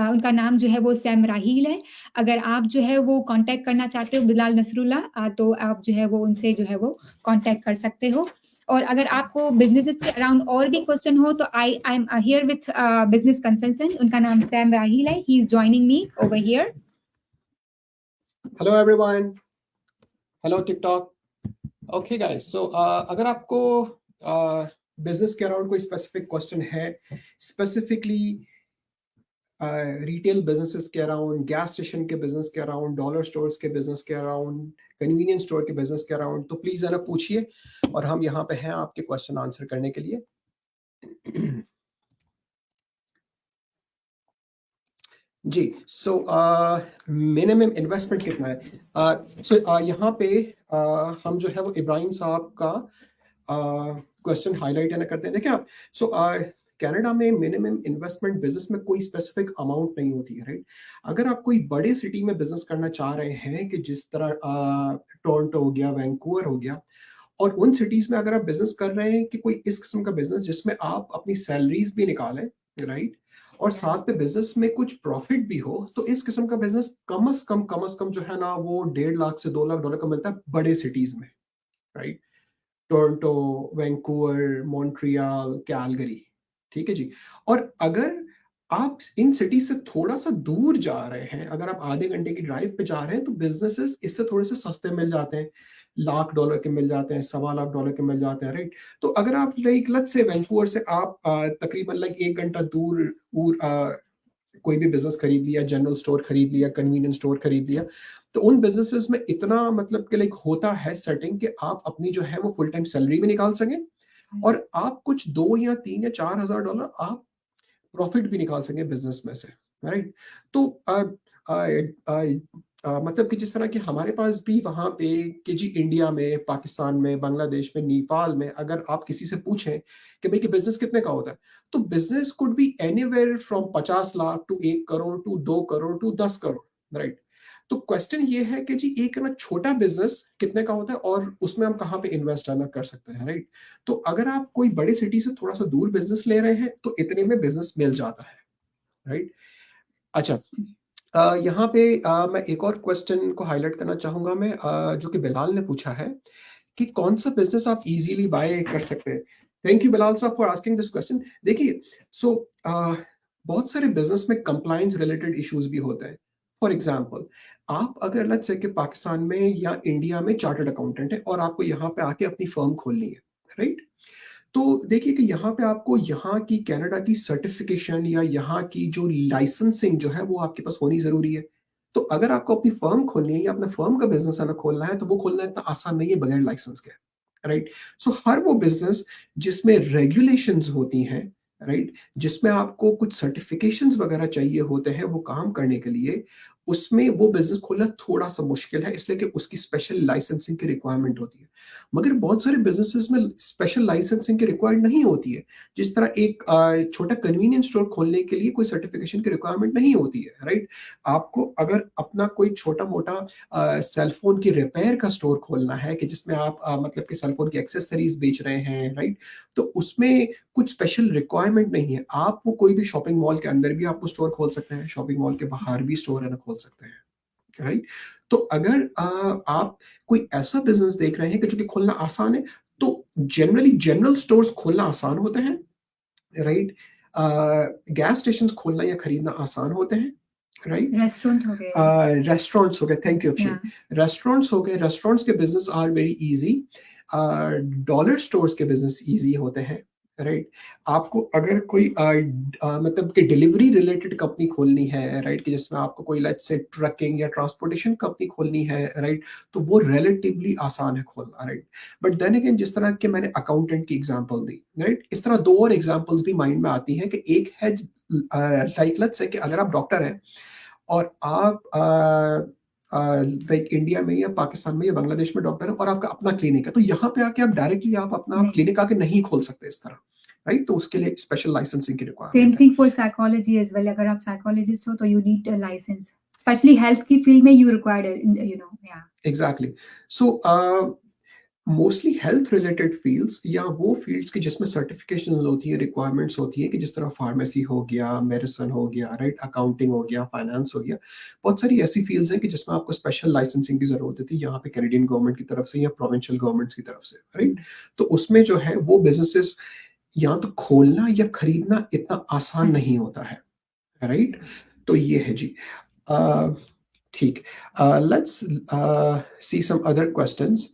उनका नाम जो है वो सैम राहील है। अगर आप जो है वो कॉन्टैक्ट करना चाहते हो बिलाल नसरुल्लाह, तो आप जो है वो उनसे जो है वो कॉन्टैक्ट कर सकते हो। और अगर आपको बिज़नेसेस के अराउंड और भी क्वेश्चन हो, तो I am here with business consultant. उनका नाम सैम राहील है। He is joining me over here. Hello everyone. Hello TikTok. Okay guys, so अगर आपको बिजनेस के अराउंड कोई स्पेसिफिक क्वेश्चन है, स्पेसिफिकली रिटेल बिजनेसेस के अराउंड, गैस स्टेशन के बिजनेस के अराउंड, डॉलर स्टोर्स के बिजनेस के अराउंड, कन्वीनियंस स्टोर के बिजनेस के अराउंड, तो प्लीज है ना पूछिए, और हम यहाँ पे हैं आपके क्वेश्चन आंसर करने के लिए। जी, सो मिनिमम इन्वेस्टमेंट कितना है? सो यहाँ पे हम जो है वो इब्राहिम साहब का क्वेश्चन हाईलाइट है ना करते हैं। देखिए आप, सो कनाडा में मिनिमम इन्वेस्टमेंट बिजनेस में कोई स्पेसिफिक अमाउंट नहीं होती है, राइट? अगर आप कोई बड़े सिटी में बिजनेस करना चाह रहे हैं, कि जिस तरह टोरंटो हो गया, वैंकूवर हो गया, और उन सिटीज में अगर आप बिजनेस कर रहे हैं कि कोई इस किस्म का बिजनेस जिसमें आप अपनी सैलरीज भी निकालें, राइट, और साथ में बिजनेस में कुछ प्रॉफिट भी हो, तो इस किस्म का बिजनेस कम से कम जो है ना वो 1.5 लाख से 2 लाख डॉलर का मिलता है बड़े सिटीज में, right? Toronto, Vancouver, Montreal, Calgary, ठीक है जी। और अगर आप इन सिटी से थोड़ा सा दूर जा रहे हैं, अगर आप आधे घंटे की ड्राइव पे जा रहे हैं, तो बिजनेसेस इससे थोड़े से सस्ते मिल जाते हैं, $1 लाख के मिल जाते हैं, $1.25 लाख के मिल जाते हैं, राइट? तो अगर आप लाइक लेट्स से वैंकूवर से आप तकरीबन लाइक 1 घंटा दूर कोई भी बिजनेस खरीद लिया, जनरल स्टोर खरीद लिया, कन्वीनियंस स्टोर खरीद लिया, तो उन बिजनेसेस में इतना मतलब कि लाइक होता है सेटिंग कि आप अपनी जो है वो फुल टाइम सैलरी भी निकाल सकें, और आप कुछ 2 या 3 या $4,000 आप प्रॉफिट भी निकाल सकें बिजनेस में से, राइट? तो मतलब कि जिस तरह कि हमारे पास भी वहां पे कि जी इंडिया में, पाकिस्तान में, बांग्लादेश में, नेपाल में अगर आप किसी से पूछें कि भाई कि बिजनेस कितने का होता है, तो business could be anywhere from 50 lakh to 1 crore to 2 crore to 10 crore, right? तो क्वेश्चन ये है कि जी एक ना छोटा बिजनेस कितने का होता है और उसमें हम कहाँ पे इन्वेस्ट करना कर सकते हैं, राइट? तो अगर आप कोई बड़ी सिटी से थोड़ा सा दूर बिजनेस ले रहे हैं, तो इतने में बिजनेस मिल जाता है, राइट? अच्छा, यहाँ पे मैं एक और क्वेश्चन को हाइलाइट करना चाहूँगा मैं, जो कि बिलाल ने पूछा है कि कौन-सा बिज़नेस आप ईज़िली बाय कर सकते हैं? थैंक यू बिलाल साहब फॉर आस्किंग दिस क्वेश्चन। देखिए, सो बहुत सारे बिज़नेस में कंप्लायंस रिलेटेड इश्यूज़ भी होते हैं। फॉर एग्ज़ाम्पल, आप अगर लेट्स से कि पाकिस्तान में या इंडिया में चार्टर्ड अकाउंटेंट हैं और आपको यहाँ पे आके अपनी फर्म खोलनी है, राइट? तो देखिए कि यहाँ पे आपको यहाँ की कनाडा की सर्टिफिकेशन या यहाँ की जो लाइसेंसिंग जो है वो आपके पास होनी ज़रूरी है। तो अगर आपको अपनी फर्म खोलनी है या अपना फर्म का बिज़नेस है ना खोलना है, तो वो खोलना इतना आसान नहीं है बगैर लाइसेंस के, राइट? सो हर वो बिज़नेस जिसमें रेगुलेशंस होती हैं, राइट? जिसमें आपको कुछ सर्टिफिकेशंस वगैरह चाहिए होते हैं वो काम करने के लिए, उसमें वो बिज़नेस खोलना थोड़ा-सा मुश्किल है, इसलिए कि उसकी स्पेशल लाइसेंसिंग की रिक्वायरमेंट होती है। मगर बहुत सारे बिज़नेसेस में स्पेशल लाइसेंसिंग की रिक्वायर्ड नहीं होती है। जिस तरह एक छोटा कन्वीनियंस स्टोर खोलने के लिए कोई सर्टिफिकेशन की रिक्वायरमेंट नहीं होती है, राइट? आपको अगर अपना कोई छोटा-मोटा सेल फ़ोन की रिपेयर का स्टोर खोलना है कि जिसमें आप मतलब कि सेल फ़ोन की एक्सेसरीज़ बेच रहे हैं, राइट? तो उसमें कुछ स्पेशल रिक्वायरमेंट नहीं है। आप वो कोई भी शॉपिंग मॉल के अंदर भी आप वो स्टोर खोल सकते हैं, शॉपिंग मॉल के बाहर भी स्टोर है ना खोल सकते हैं। राइट? तो अगर आप कोई ऐसा बिज़नेस देख रहे हैं कि जो कि खोलना आसान है, तो जनरली जनरल स्टोर्स खोलना आसान होते हैं, राइट? अ, गैस स्टेशंस खोलना या खरीदना आसान होते हैं, राइट? रेस्टोरेंट हो गए। रेस्टोरेंट्स हो गए, थैंक यू या अफशीन। रेस्टोरेंट्स हो गए, रेस्टोरेंट्स के business are very easy. Uh, dollar stores के बिज़नेस ईज़ी होते हैं, राइट? आपको अगर कोई मतलब कि डिलीवरी रिलेटेड कंपनी खोलनी है, राइट? कि जिसमें आपको कोई लेट्स से ट्रकिंग या ट्रांसपोर्टेशन कंपनी खोलनी है, राइट? तो वो रिलेटिवली आसान है खोलना, राइट? बट देन अगेन जिस तरह के मैंने अकाउंटेंट की एग्ज़ाम्पल दी, राइट? इस तरह 2 और एग्ज़ाम्पल्स भी माइंड में आती हैं कि एक है लाइक लेट्स से कि अगर आप डॉक्टर हैं और आप लाइक इंडिया में या पाकिस्तान में या बांग्लादेश में डॉक्टर हैं और आपका अपना क्लिनिक है, तो यहाँ पे आके आप डायरेक्टली आप अपना नहीं, क्लिनिक आके नहीं खोल सकते इस तरह, राइट? तो उसके लिए एक स्पेशल लाइसेंसिंग की सेम रिक्वायरमेंट है। Thing for psychology as well. अगर आप साइकोलॉजिस्ट हो तो you need a license, specially health की फील्ड में यू रिक्वायर्ड यू नो या exactly. So mostly health related fields या वो फील्ड्स की जिसमें सर्टिफिकेशंस होती है, रिक्वायरमेंट्स होती है कि जिस तरह फार्मेसी हो गया, मेडिसिन हो गया, राइट? अकाउंटिंग हो गया, फाइनेंस हो गया। बहुत सारी ऐसी फील्ड्स हैं कि जिसमें आपको स्पेशल लाइसेंसिंग की ज़रूरत होती है, यहाँ पे कैनेडियन गवर्नमेंट की तरफ से या प्रोविंशियल गवर्नमेंट्स की तरफ से, राइट? तो उसमें जो है वो बिज़नेसेस या तो खोलना या खरीदना इतना आसान नहीं होता है, राइट? तो ये है जी। अ, ठीक। Let's see some other questions.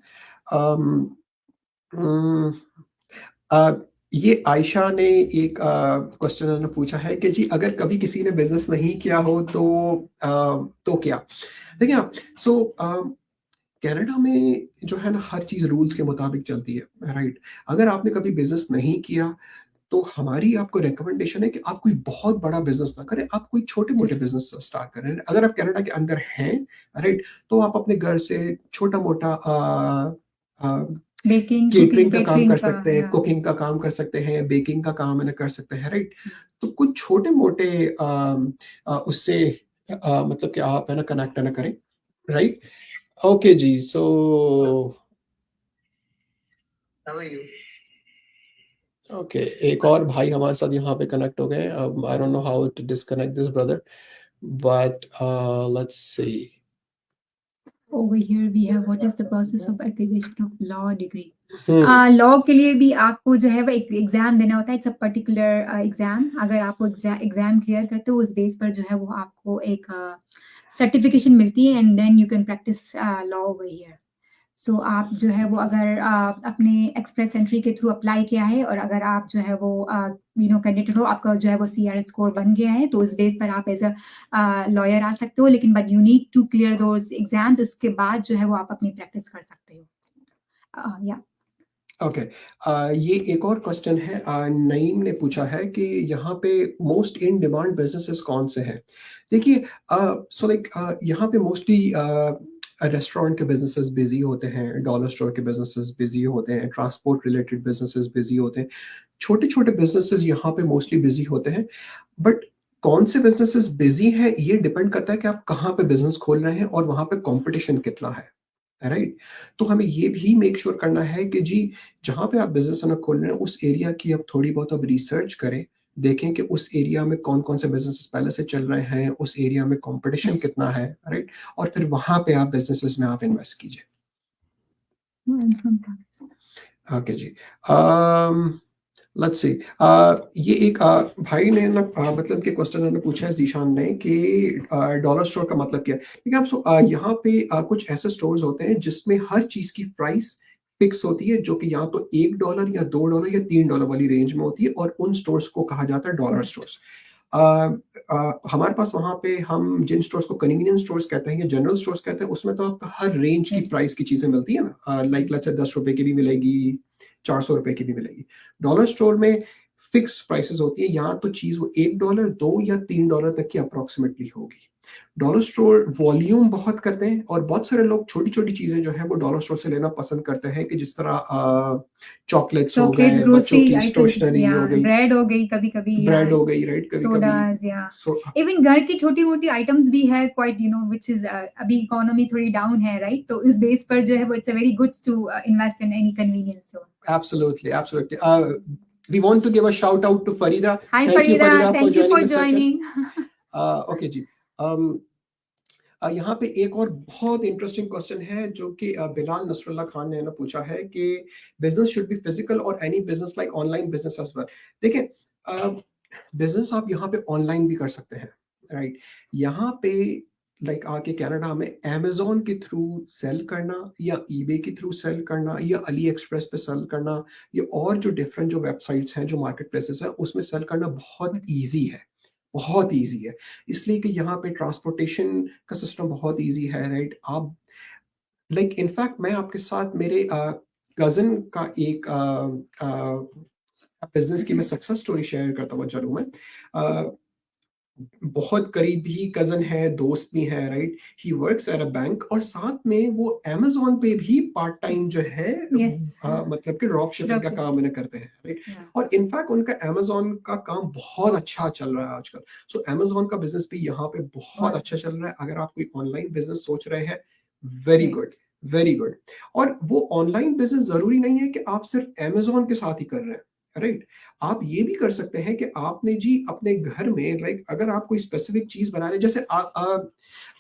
Um, um, uh, ये आयशा ने एक क्वेश्चन उन्होंने पूछा है कि जी अगर कभी किसी ने बिज़नेस नहीं किया हो अ, तो क्या? देखिए आप सो कनाडा में जो है ना हर चीज़ रूल्स के मुताबिक चलती है, राइट? अगर आपने कभी बिज़नेस नहीं किया तो हमारी आपको रिकमेंडेशन है कि आप कोई बहुत बड़ा बिज़नेस ना करें, आप कोई छोटे-मोटे बिज़नेस स्टार्ट करें। अगर आप कनाडा के अंदर हैं, राइट? तो आप अपने घर से छोटा-मोटा अ, बेकिंग, कुकिंग, केटरिंग का काम केटरिंग कर का सकते हैं, या कुकिंग का काम कर सकते हैं, बेकिंग का काम है ना कर सकते हैं, राइट? तो कुछ छोटे-मोटे उससे मतलब कि आप है ना कनेक्ट है ना करें, राइट? ओके जी, सो ओके, एक और भाई हमारे साथ यहाँ पे कनेक्ट हो गए हैं। I don't know how to disconnect this brother but let's see. over here we have what is the process of accreditation of law degree. Hmm, law के लिए भी आपको जो है वो एक एग्जाम देना होता है, इट्स अ पर्टिकुलर एग्जाम। अगर आप वो एग्जाम क्लियर करते हो उस बेस पर जो है वो आपको एक सर्टिफिकेशन मिलती है and then you can practice law over here. So आप जो है वो अगर अपने एक्सप्रेस एंट्री के थ्रू अप्लाई किया है और अगर आप जो है वो यू नो कैंडिडेट हो, आपका जो है वो सीआरएस स्कोर बन गया है, तो उस बेस पर आप एज अ लॉयर आ सकते हो, लेकिन but you need to clear those exam, उसके बाद जो है वो आप अपनी प्रैक्टिस कर सकते हो। या ओके। ये एक और क्वेश्चन है, नईम ने पूछा है कि यहाँ पे मोस्ट इन डिमांड बिजनेसेस कौन से हैं? देखिए सो लाइक यहाँ पे मोस्टली रेस्टोरेंट के बिजनेसेस बिजी होते हैं, डॉलर स्टोर के बिजनेसेस बिजी होते हैं, ट्रांसपोर्ट रिलेटेड बिजनेसेस बिजी होते हैं, छोटे-छोटे बिज़नेसेस यहाँ पे मोस्टली बिज़ी होते हैं। बट कौन से बिज़नेसेस बिज़ी हैं, ये डिपेंड करता है कि आप कहाँ पे बिज़नेस खोल रहे हैं और वहाँ पे कॉम्पिटिशन कितना है, राइट? तो हमें ये भी मेक श्योर करना है कि जी, जहाँ पे आप बिज़नेस है ना खोल रहे हैं, उस एरिया की आप थोड़ी बहुत अब रिसर्च करें, देखें कि उस एरिया में कौन-कौन से बिज़नेसेस पहले से चल रहे हैं, उस एरिया में कॉम्पिटिशन कितना है, राइट? और फिर वहाँ पे आप बिज़नेसेस में आप इन्वेस्ट कीजिए। ओके जी। Let's see. ये एक भाई ने ना मतलब कि क्वेश्चन उन्होंने पूछा है ज़ीशान ने कि डॉलर स्टोर का मतलब क्या है? देखिए आप यहाँ पे कुछ ऐसे स्टोर्स होते हैं जिसमें हर चीज़ की प्राइस फिक्स होती है, जो कि या तो $1 या $2 या $3 वाली रेंज में होती है, और उन स्टोर्स को कहा जाता है डॉलर स्टोर्स। अ हमारे पास वहाँ पे हम जिन स्टोर्स को कन्वीनियंस स्टोर्स कहते हैं या जनरल स्टोर्स कहते हैं, उसमें तो आपको हर रेंज की प्राइस की चीज़ें मिलती है ना। लाइक लेट्स से ₹10 की भी मिलेगी, ₹400 की भी मिलेगी। डॉलर स्टोर में फिक्स प्राइसेस होती है, यहाँ तो चीज़ वो $1, 2 या $3 तक की अप्रॉक्सिमेटली होगी। डॉलर स्टोर वॉल्यूम बहुत करते हैं, और बहुत सारे लोग छोटी-छोटी चीज़ें जो है वो डॉलर स्टोर से लेना पसंद करते हैं, कि जिस तरह चॉकलेट्स हो चॉकलेट्स, गए, बच्चों ग्रोसरी की आइटम्स स्टेशनरी या हो गई, ब्रेड हो गई कभी-कभी, या ब्रेड हो गई, राइट? कभी-कभी सोडाज़, या सो इवन घर की छोटी-मोटी आइटम्स भी है, क्वाइट व्हिच इज़ अभी इकोनॉमी थोड़ी डाउन है, राइट? तो इस बेस पर जो है वो it's a very goods to invest in any convenience store. Absolutely, absolutely. We want to give a shout out to Farida. Hi Thank you, Farida, Farida, for thank you joining for the session. joining. Okay जी। यहाँ पे एक और बहुत interesting question है जो कि बिलाल नसरुल्लाह खान ने ना पूछा है कि बिजनेस शुड बी फिजिकल और any business like online business as well. देखिए, बिजनेस आप यहाँ पे ऑनलाइन भी कर सकते हैं, राइट? यहाँ पे लाइक आके कनाडा में अमेज़न के थ्रू सेल करना, या ईबे के थ्रू सेल करना, या अली एक्सप्रेस पे सेल करना, या और जो डिफरेंट जो वेबसाइट्स हैं, जो मार्केट प्लेसेस हैं, उसमें सेल करना बहुत ईज़ी है, बहुत ईज़ी है। इसलिए कि यहाँ पे ट्रांसपोर्टेशन का सिस्टम बहुत ईज़ी है, राइट? आप लाइक इनफैक्ट मैं आपके साथ मेरे कज़िन का एक बिज़नेस की मैं सक्सेस स्टोरी शेयर करता हुआ चलूँ मैं। अ, बहुत करीबी कज़न है, दोस्त भी है, right? He works at a bank, और साथ में वो अमेज़न पे भी पार्ट टाइम जो है Yes. मतलब कि ड्रॉप शिपिंग का Dropship. काम इन्हें करते हैं, राइट? Yeah. और इनफैक्ट उनका अमेज़न का काम बहुत अच्छा चल रहा है आजकल। सो अमेज़न का बिज़नेस भी यहाँ पे बहुत बहुत अच्छा चल रहा है। अगर आप कोई ऑनलाइन बिज़नेस सोच रहे हैं, very Right. Good, very good. और वो ऑनलाइन बिज़नेस ज़रूरी नहीं है कि आप सिर्फ अमेज़न के साथ ही कर रहे हैं, राइट? आप ये भी कर सकते हैं कि आपने जी अपने घर में लाइक अगर आप कोई स्पेसिफिक चीज़ बना रहे हैं, जैसे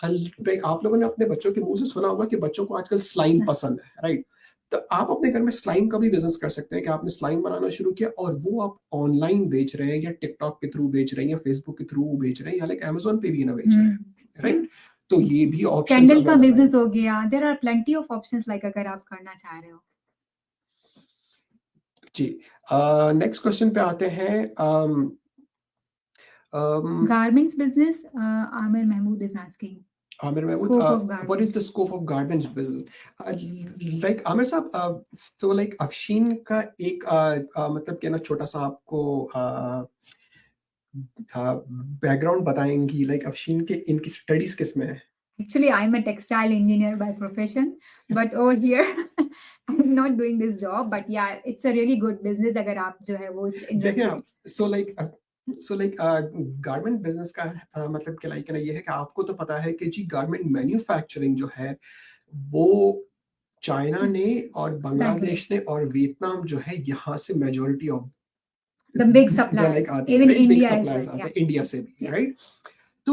लाइक आप लोगों ने अपने बच्चों के मुँह से सुना होगा कि बच्चों को आजकल स्लाइम पसंद है, राइट? तो आप अपने घर में स्लाइम का भी बिज़नेस कर सकते हैं कि आपने स्लाइम बनाना शुरू किया और वो आप ऑनलाइन बेच रहे हैं, या टिकटॉक के थ्रू बेच रहे हैं, या फेसबुक के थ्रू बेच रहे हैं, या लाइक अमेज़न पे भी ना बेच रहे हैं, राइट? तो ये भी ऑप्शंस कैंडल का अवेलेबल हैं। बिजनेस हो गया, there are plenty of options like अगर आप करना चाह रहे हो। जी। नेक्स्ट क्वेश्चन पे आते हैं। Garments business, Amir Mahmood is asking Amir Mahmood, scope of what is garments. the scope of garments business? Like Amir साहब, so like अफशीन का एक मतलब कि ना छोटा सा आपको बैकग्राउंड बताएंगी, लाइक अफशीन के इनकी स्टडीज किस में है? Actually, I'm a textile engineer by profession, but over here I'm not doing this job. But yeah, it's a really good business अगर आप जो है वो देखें इन्वेस्ट आप, सो लाइक गारमेंट बिजनेस का मतलब कि लाइक ना ये है कि आपको तो पता है कि जी गारमेंट मैन्युफैक्चरिंग जो है वो चाइना ने और बांग्लादेश ने और वियतनाम जो है यहाँ से majority of the big like suppliers, आती है, even right? Big India as suppliers well. आते Yeah, हैं इंडिया से भी, yeah. राइट? तो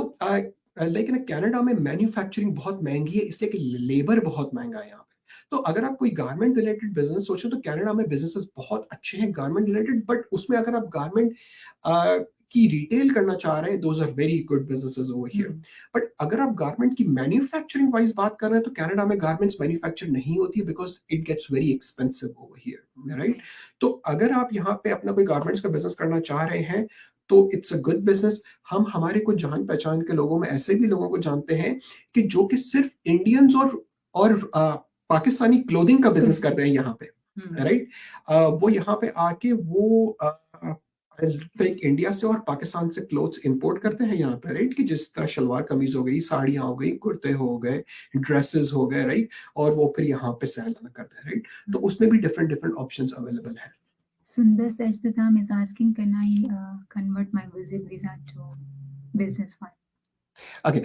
लेकिन कनाडा में मैन्युफैक्चरिंग बहुत महंगी है, इसलिए कि लेबर बहुत महंगा है यहाँ पे। तो अगर आप कोई गारमेंट रिलेटेड बिजनेस सोचें तो कनाडा में बिजनेसेस बहुत अच्छे हैं गारमेंट रिलेटेड, बट उसमें अगर आप गारमेंट की रिटेल करना चाह रहे हैं, those are very good businesses over here. But अगर आप गारमेंट की मैन्युफैक्चरिंग वाइज बात कर रहे हैं तो कनाडा में गारमेंट्स मैन्युफैक्चर नहीं होती है, because it gets very expensive over here, right? तो अगर आप यहाँ पे अपना कोई गारमेंट्स का बिजनेस करना चाह रहे हैं तो इट्स अ गुड बिजनेस। हम हमारे कुछ जान पहचान के लोगों में ऐसे भी लोगों को जानते हैं कि जो कि सिर्फ इंडियंस और पाकिस्तानी क्लोथिंग का बिजनेस करते हैं यहाँ पे, राइट? वो यहाँ पे आके वो लाइक इंडिया से और पाकिस्तान से क्लोथ्स इंपोर्ट करते हैं यहाँ पे, राइट? कि जिस तरह शलवार कमीज हो गई, साड़ियाँ हो गई, कुर्ते हो गए, ड्रेसेस हो गए, राइट? और वो फिर यहाँ पे सेल करते हैं, राइट? तो उसमें भी डिफरेंट डिफरेंट ऑप्शंस अवेलेबल है। Sundar Sachdevam is asking, can I convert my visit visa to business one? Okay,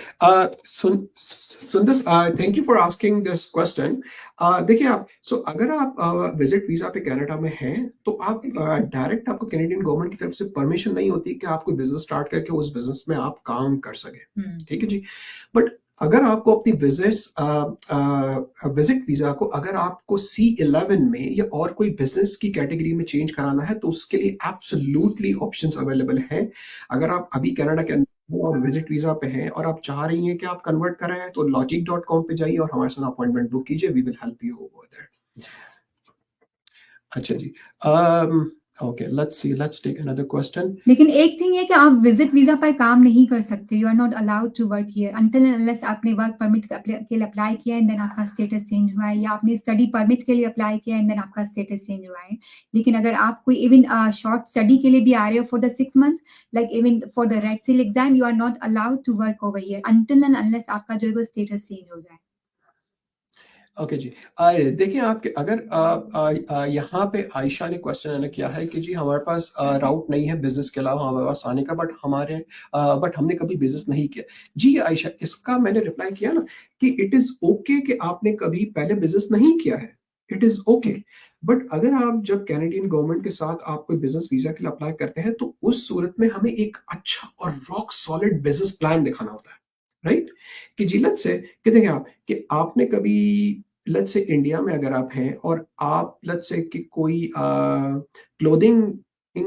Sundas, thank you for asking this question. देखिए आप, अगर आप विजिट वीजा पे कनाडा में हैं, तो आप डायरेक्ट आपको कैनेडियन गवर्नमेंट की तरफ से परमिशन नहीं होती कि आप कोई बिजनेस स्टार्ट करके उस बिजनेस में आप काम कर सके। ठीक है जी। बट अगर आपको अपनी विजिट वीजा को अगर आपको C11 में या और कोई बिजनेस की कैटेगरी में चेंज कराना है, तो उसके लिए एब्सोल्युटली ऑप्शंस अवेलेबल हैं। अगर आप अभी कनाडा के अंदर और विजिट वीजा पे हैं और आप चाह रही हैं कि आप कन्वर्ट कराएं, तो logic.com पे जाइए और हमारे साथ अपॉइंटमेंट बुक कीजिए। We will help you over there. अच्छा जी। Okay, let's take another question. लेकिन एक थिंग है कि आप विजिट वीजा पर काम नहीं कर सकते, you are not allowed to work here until unless आपने वर्क परमिट के लिए अप्लाई किया एंड देन आपका स्टेटस चेंज हुआ है, या आपने स्टडी परमिट के लिए अप्लाई किया एंड देन आपका स्टेटस चेंज हुआ है। लेकिन अगर आप कोई इवन शॉर्ट स्टडी के लिए भी आ रहे हो for the 6 months, like even for the Red Seal exam, you are not allowed to work over here until and unless आपका जो है वो स्टेटस चेंज हो जाए। ओके जी। देखिए, आपके अगर यहाँ पे आयशा ने क्वेश्चन किया है कि जी हमारे पास राउट नहीं है बिजनेस के अलावा हमारे पास आने का, बट हमने कभी बिजनेस नहीं किया। जी आयशा, इसका मैंने रिप्लाई किया ना कि इट इज ओके कि आपने कभी पहले बिजनेस नहीं किया है। It is okay. बट अगर आप जब कैनेडियन गवर्नमेंट के साथ आप कोई बिजनेस वीजा के लिए अप्लाई करते हैं, तो उस सूरत में हमें एक अच्छा और रॉक सॉलिड बिजनेस प्लान दिखाना होता है। राइट? कि जी लेट्स से कि देखिए आप कि आपने कभी, लेट्स से इंडिया में अगर आप हैं और आप लेट्स से कि कोई क्लोथिंग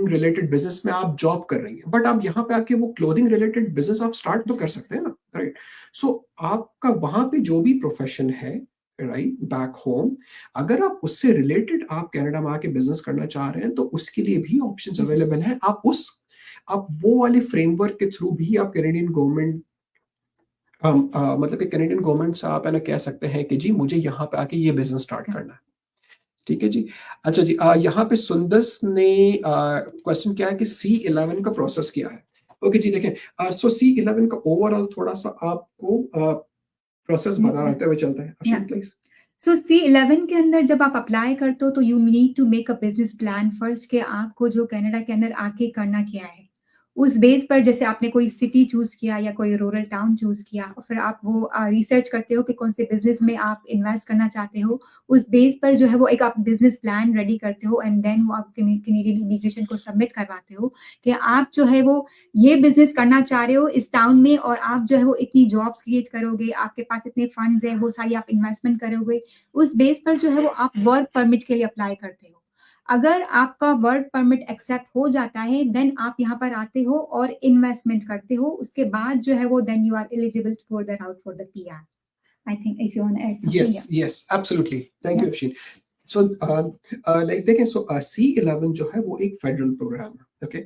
रिलेटेड बिजनेस में आप जॉब कर रही हैं, बट आप यहाँ पे आके वो क्लोथिंग रिलेटेड बिजनेस आप स्टार्ट तो कर सकते हैं ना। राइट? सो आपका वहां पे जो भी प्रोफेशन है, राइट, बैक होम, अगर आप उससे रिलेटेड आप कनाडा में आके बिजनेस करना चाह रहे हैं, तो उसके लिए भी ऑप्शंस अवेलेबल हैं। आप वो वाले फ्रेमवर्क के थ्रू भी आप कैनेडियन गवर्नमेंट, मतलब कि कैनेडियन गवर्नमेंट से आप है ना कह सकते हैं कि जी मुझे यहाँ पे आके ये बिजनेस स्टार्ट करना है। ठीक है जी। अच्छा जी, यहाँ पे सुंदस ने क्वेश्चन किया है कि C11 का प्रोसेस क्या है। ओके जी, देखें, C11 का ओवरऑल थोड़ा सा आपको प्रोसेस बताते हुए चलते हैं। अश्विन प्लीज। सो C11 के अंदर जब आप अप्लाई करते हो तो you need to make a business plan first, कि आपको जो कनाडा के अंदर आके करना क्या है। उस बेस पर जैसे आपने कोई सिटी चूज किया या कोई रूरल टाउन चूज किया, और फिर आप वो रिसर्च करते हो कि कौन से बिजनेस में आप इन्वेस्ट करना चाहते हो। उस बेस पर जो है वो एक आप बिजनेस प्लान रेडी करते हो एंड देन वो आप कैनेडियन इमिग्रेशन को सबमिट करवाते हो कि आप जो है वो ये बिजनेस करना चाह रहे हो इस टाउन में, और आप जो है वो इतनी जॉब्स क्रिएट करोगे, आपके पास इतने फंड्स है, वो सारी आप इन्वेस्टमेंट करोगे। उस बेस पर जो है वो आप वर्क परमिट के लिए अप्लाई करते हो। अगर आपका वर्क परमिट एक्सेप्ट हो जाता है, देन आप यहाँ पर आते हो और इन्वेस्टमेंट करते हो। उसके बाद जो है वो then you are eligible for the route for the PR। I think if you want to add something, yes yes absolutely, thank you Ashwin. So like देखें, C11 जो है वो एक फेडरल प्रोग्राम है। ओके,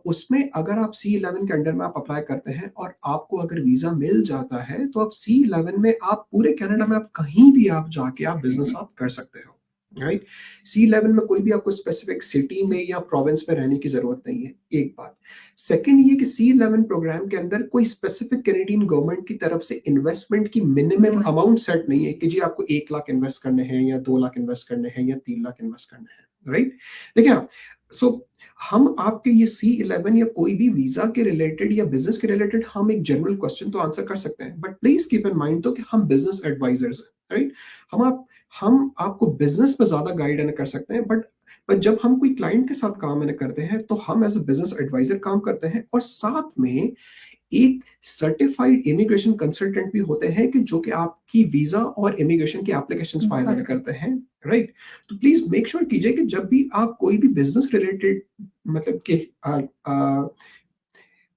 उसमें अगर आप C11 के अंडर में आप अप्लाई करते हैं और आपको अगर वीजा मिल जाता है, तो आप C11 में आप पूरे कनाडा में आप कहीं भी आप जाके आप बिजनेस आप कर सकते हो। राइट? C11 में कोई भी आपको स्पेसिफिक सिटी में या प्रोविंस में रहने की जरूरत नहीं है, एक बात। सेकंड ये कि C11 प्रोग्राम के अंदर कोई स्पेसिफिक कैनेडियन गवर्नमेंट की तरफ से इन्वेस्टमेंट की मिनिमम अमाउंट सेट नहीं है कि जी आपको 1 लाख इन्वेस्ट करने हैं या 2 लाख इन्वेस्ट करने हैं या 3 लाख इन्वेस्ट करने हैं। राइट? देखिए आप, सो हम आपके ये C11 या कोई भी वीजा के रिलेटेड या बिजनेस के रिलेटेड हम एक जनरल क्वेश्चन तो आंसर कर सकते हैं, but please keep in mind तो कि हम बिजनेस एडवाइजर्स हैं। राइट? हम आपको बिजनेस में ज्यादा गाइड कर सकते हैं, बट जब हम कोई क्लाइंट के साथ काम करते हैं, तो हम एज अ बिजनेस एडवाइजर काम करते हैं, और साथ में एक सर्टिफाइड इमिग्रेशन कंसल्टेंट भी होते हैं कि जो कि आपकी वीजा और इमिग्रेशन की एप्लीकेशंस फाइल करते हैं। राइट? तो प्लीज मेक श्योर कीजिए कि जब भी आप कोई भी बिजनेस रिलेटेड, मतलब कि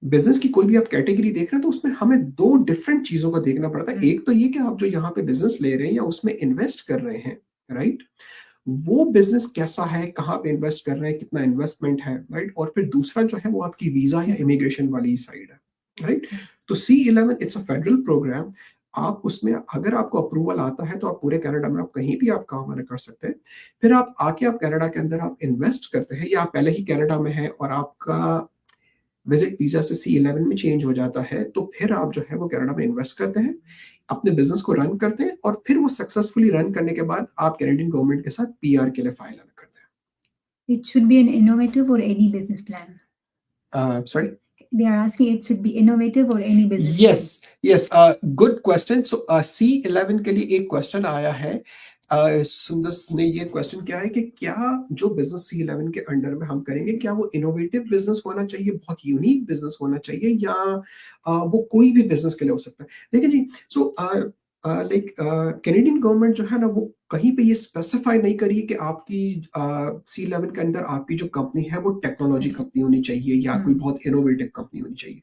बिजनेस की कोई भी आप कैटेगरी देख रहे हैं, तो उसमें हमें दो डिफरेंट चीजों को देखना पड़ता है। एक तो ये कि आप जो यहाँ पे बिजनेस ले रहे हैं या उसमें इन्वेस्ट कर रहे हैं, राइट, वो बिजनेस कैसा है, कहाँ पे इन्वेस्ट कर रहे हैं, कितना इन्वेस्टमेंट है। राइट? और फिर दूसरा जो है वो आपकी वीजा या इमिग्रेशन वाली साइड है। राइट? तो C11 it's a federal programme. आप उसमें अगर आपको अप्रूवल आता है, तो आप पूरे कनाडा में आप कहीं भी आप काम कर सकते हैं। फिर आप आके आप कनाडा के अंदर आप इन्वेस्ट करते हैं, या आप पहले ही कनाडा में है और आपका विजिट वीजा से C11 में चेंज हो जाता है, तो फिर आप जो है वो कनाडा में इन्वेस्ट करते हैं, अपने बिजनेस को रन करते हैं, और फिर वो सक्सेसफुली रन करने के बाद आप कैनेडियन गवर्नमेंट के साथ PR के लिए फाइल करते हैं। It should be an innovative or any business plan. Sorry? they are asking it should be innovative or any business. Yes, good question. So C11 के लिए एक क्वेश्चन आया है। सुंदस ने ये क्वेश्चन किया है कि क्या जो बिजनेस C11 के अंडर में हम करेंगे, क्या वो इनोवेटिव बिजनेस होना चाहिए, बहुत यूनिक बिजनेस होना चाहिए, या वो कोई भी बिजनेस के लिए हो सकता है? देखिए जी, सो लाइक कैनेडियन गवर्नमेंट जो है ना, वो कहीं पे ये स्पेसिफाई नहीं करी कि आपकी C11 के अंदर आपकी जो कंपनी है वो टेक्नोलॉजी कंपनी होनी चाहिए या कोई बहुत इनोवेटिव कंपनी होनी चाहिए।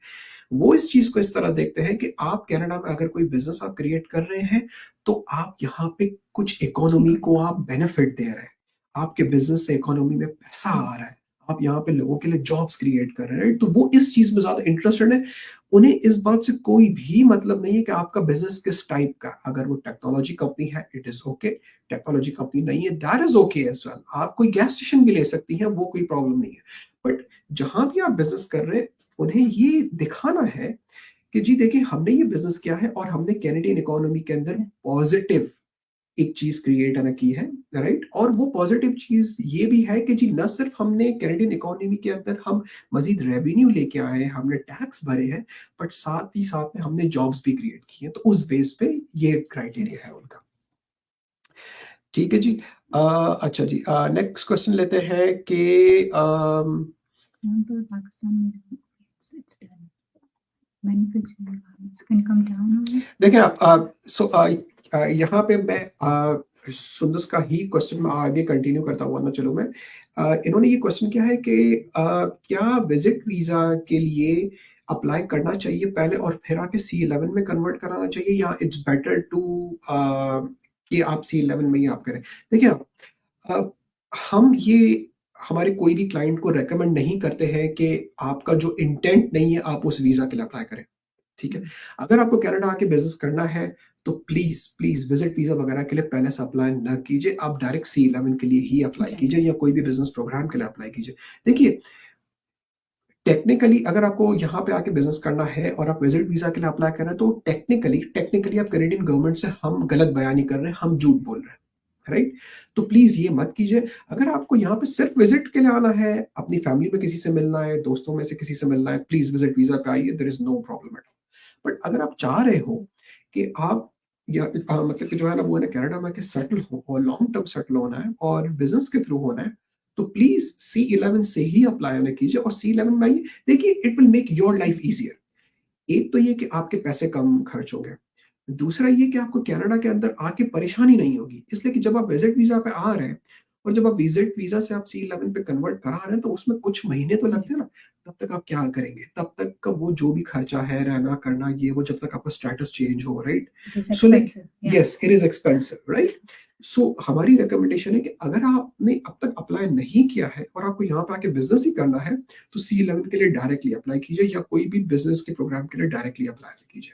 वो इस चीज को इस तरह देखते हैं कि आप कनाडा में अगर कोई बिजनेस आप क्रिएट कर रहे हैं, तो आप यहाँ पे कुछ इकोनॉमी को आप बेनिफिट दे रहे हैं, आपके बिजनेस से इकोनॉमी में पैसा आ रहा है, आप यहाँ पे लोगों के लिए जॉब्स क्रिएट कर रहे हैं, तो वो इस चीज में ज्यादा इंटरेस्टेड है। उन्हें इस बात से कोई भी मतलब नहीं है कि आपका बिजनेस किस टाइप का, अगर वो टेक्नोलॉजी कंपनी है it is okay, technology company नहीं है that is okay as well, आप कोई गैस स्टेशन भी ले सकती हैं, वो कोई प्रॉब्लम नहीं है। बट जहां भी आप बिजनेस कर रहे हैं, उन्हें ये दिखाना है कि जी देखिए, हमने ये बिजनेस किया है और हमने कैनेडियन इकोनॉमी के अंदर पॉजिटिव एक चीज क्रिएट ना की है, राइट? और वो पॉजिटिव चीज ये भी है कि जी न सिर्फ हमने कैनेडियन इकोनॉमी के अंदर हम मजीद रेवेन्यू लेके आए हैं, हमने टैक्स भरे हैं, बट साथ ही साथ में हमने जॉब्स भी क्रिएट की हैं, तो उस बेस पे ये क्राइटेरिया है उनका। ठीक है जी। अच्छा जी, नेक्स्ट क्वेश्चन लेते हैं कि देखिए आप यहाँ पे मैं सुंदस का ही क्वेश्चन में आगे कंटिन्यू करता हुआ ना चलो मैं, इन्होंने ये क्वेश्चन किया है कि क्या विजिट वीजा के लिए अप्लाई करना चाहिए पहले और फिर आके C11 में कन्वर्ट कराना चाहिए, या इट्स बेटर टू कि आप C11 में ही आप करें? देखिए हम ये हमारे कोई भी क्लाइंट को रेकमेंड नहीं करते हैं कि आपका जो इंटेंट नहीं है आप उस वीजा के लिए अप्लाई करें, ठीक है? अगर आपको कनाडा आके बिजनेस करना है, तो प्लीज प्लीज विजिट वीजा वगैरह के लिए पहले से अप्लाई न कीजिए, आप डायरेक्ट C11 के लिए ही अप्लाई कीजिए या कोई भी बिजनेस प्रोग्राम के लिए अप्लाई कीजिए। देखिए, टेक्निकली अगर आपको यहाँ पे आके बिजनेस करना है और आप विजिट वीजा के लिए अप्लाई कर रहे हैं, तो टेक्निकली आप कैनेडियन गवर्नमेंट से हम गलत बयानी कर रहे हैं, हम झूठ बोल रहे हैं, राइट? तो प्लीज ये मत कीजिए। अगर आपको यहाँ पे सिर्फ विजिट के लिए आना है, अपनी फैमिली में किसी से मिलना है, दोस्तों में से किसी से मिलना है, प्लीज विजिट वीजा पे आइए, there is no problem at all. But अगर आप चाह रहे हो कि आप या मतलब कि जो है ना वो है ना कनाडा में सेटल हो और लॉन्ग टर्म सेटल होना है और बिजनेस के थ्रू होना है, तो प्लीज C11 से ही अप्लाई ना कीजिए। और C11 में आइए, देखिए it will make your life easier. एक तो ये कि आपके पैसे कम खर्च होंगे, दूसरा ये कि आपको कनाडा के अंदर आके परेशानी नहीं होगी, इसलिए कि जब आप विजिट वीजा पे आ रहे हैं और जब आप विजिट वीजा से आप C11 पे कन्वर्ट करा रहे हैं, तो उसमें कुछ महीने तो लगते हैं ना। तब तक आप क्या करेंगे? तब तक का वो जो भी खर्चा है, रहना करना ये वो, जब तक आपका स्टेटस चेंज हो, right? So like yes it is expensive, right? So हमारी रिकमेंडेशन है कि अगर आपने अब तक अप्लाई नहीं किया है और आपको यहाँ पे आके बिजनेस ही करना है, तो C11 के लिए डायरेक्टली अप्लाई कीजिए या कोई भी बिजनेस के प्रोग्राम के लिए डायरेक्टली अप्लाई कीजिए,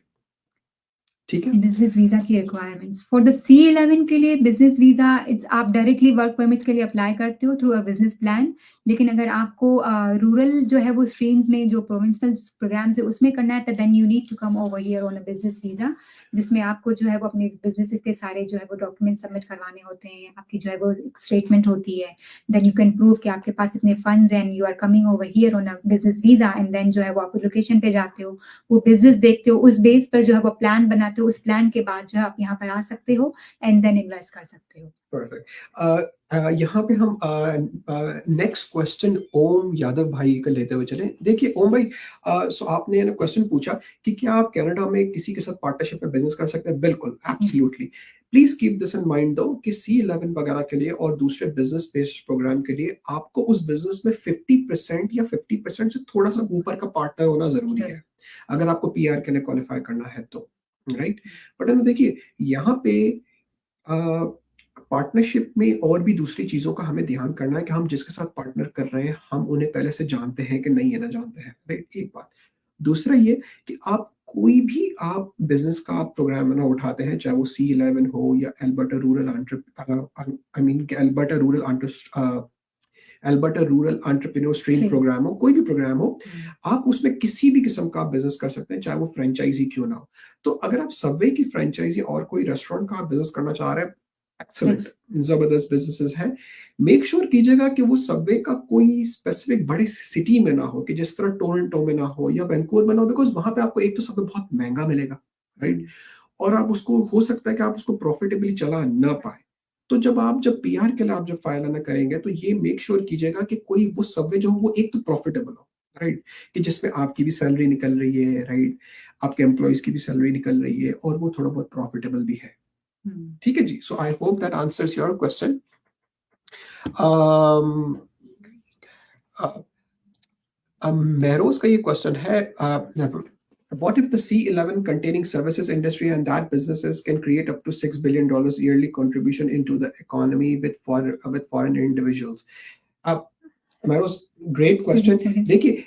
ठीक है? बिजनेस वीजा की रिक्वायरमेंट्स फॉर द C11 के लिए बिजनेस वीजा इट्स आप डायरेक्टली वर्क परमिट के लिए अप्लाई करते हो थ्रू अ बिजनेस प्लान। लेकिन अगर आपको रूरल जो है वो स्ट्रीम्स में जो प्रोविंशियल प्रोग्राम्स है उसमें करना है, तो then you need to come over here on a business visa, जिसमें आपको जो है वो अपने बिजनेसेस के सारे जो है वो डॉक्यूमेंट सबमिट करवाने होते हैं, आपकी जो है वो स्टेटमेंट होती है, देन यू कैन प्रूव कि आपके पास इतने funds and you are coming over here on a business visa, and then जो है वो आप लोकेशन पे जाते हो, वो बिजनेस देखते हो, उस बेस पर जो है वो प्लान बनाते हो, उस प्लान के बाद जो है आप यहाँ पर आ सकते हो एंड देन इन्वेस्ट कर सकते हो। परफेक्ट। यहाँ पे हम नेक्स्ट क्वेश्चन ओम यादव भाई का लेते हुए चले। देखिए ओम भाई, सो आपने ना क्वेश्चन पूछा कि क्या आप कनाडा में किसी के साथ पार्टनरशिप में बिजनेस कर सकते हैं? बिल्कुल, absolutely. Please keep this in mind दो कि C11 वगैरह के लिए और दूसरे बिजनेस बेस्ड प्रोग्राम के लिए आपको उस बिजनेस में 50% या 50% से थोड़ा सा ऊपर का पार्टनर होना जरूरी है, अगर आपको PR के लिए क्वालिफाई करना है तो, राइट? बट देखिए यहाँ पे पार्टनरशिप में और भी दूसरी चीजों का हमें ध्यान करना है कि हम जिसके साथ पार्टनर कर रहे हैं हम उन्हें पहले से जानते हैं कि नहीं है ना जानते हैं, राइट? एक बात। दूसरा ये कि आप कोई भी आप बिजनेस का प्रोग्राम ना उठाते हैं, चाहे वो C11 हो या Alberta rural entrepreneur stream program हो, कोई भी प्रोग्राम हो, आप उसमें किसी भी किस्म का बिजनेस कर सकते हैं, चाहे वो फ्रेंचाइजी क्यों ना हो। तो अगर आप सबवे की फ्रेंचाइजी और कोई रेस्टोरेंट का बिजनेस करना चाह रहे हैं, एक्सेलेंट, जबरदस्त बिजनेसेस हैं। मेक श्योर कीजिएगा कि वो सबवे का कोई स्पेसिफिक बड़ी सिटी में ना हो, कि जिस तरह टोरंटो में ना हो या वैंकूवर में ना हो, बिकॉज वहां पे आपको एक तो सबवे बहुत महंगा मिलेगा, राइट? और आप उसको, हो सकता है कि आप उसको प्रॉफिटेबली चला ना पाए। तो जब पीआर के लिए आप जब फाइल आना करेंगे, तो ये मेक श्योर कीजिएगा कि कोई वो सबवे जो हो वो एक तो प्रॉफिटेबल हो, राइट? कि जिसमें आपकी भी सैलरी निकल रही है, राइट? आपके एम्प्लॉयज की भी सैलरी निकल रही है और वो थोड़ा बहुत प्रॉफिटेबल भी है। ठीक है जी, so I hope that answers your question. Mehroz का ये क्वेश्चन है, what if the C11 containing services industry and that businesses can create up to $6 billion yearly contribution into the economy with foreign individuals? Mehroz, great question. देखिए,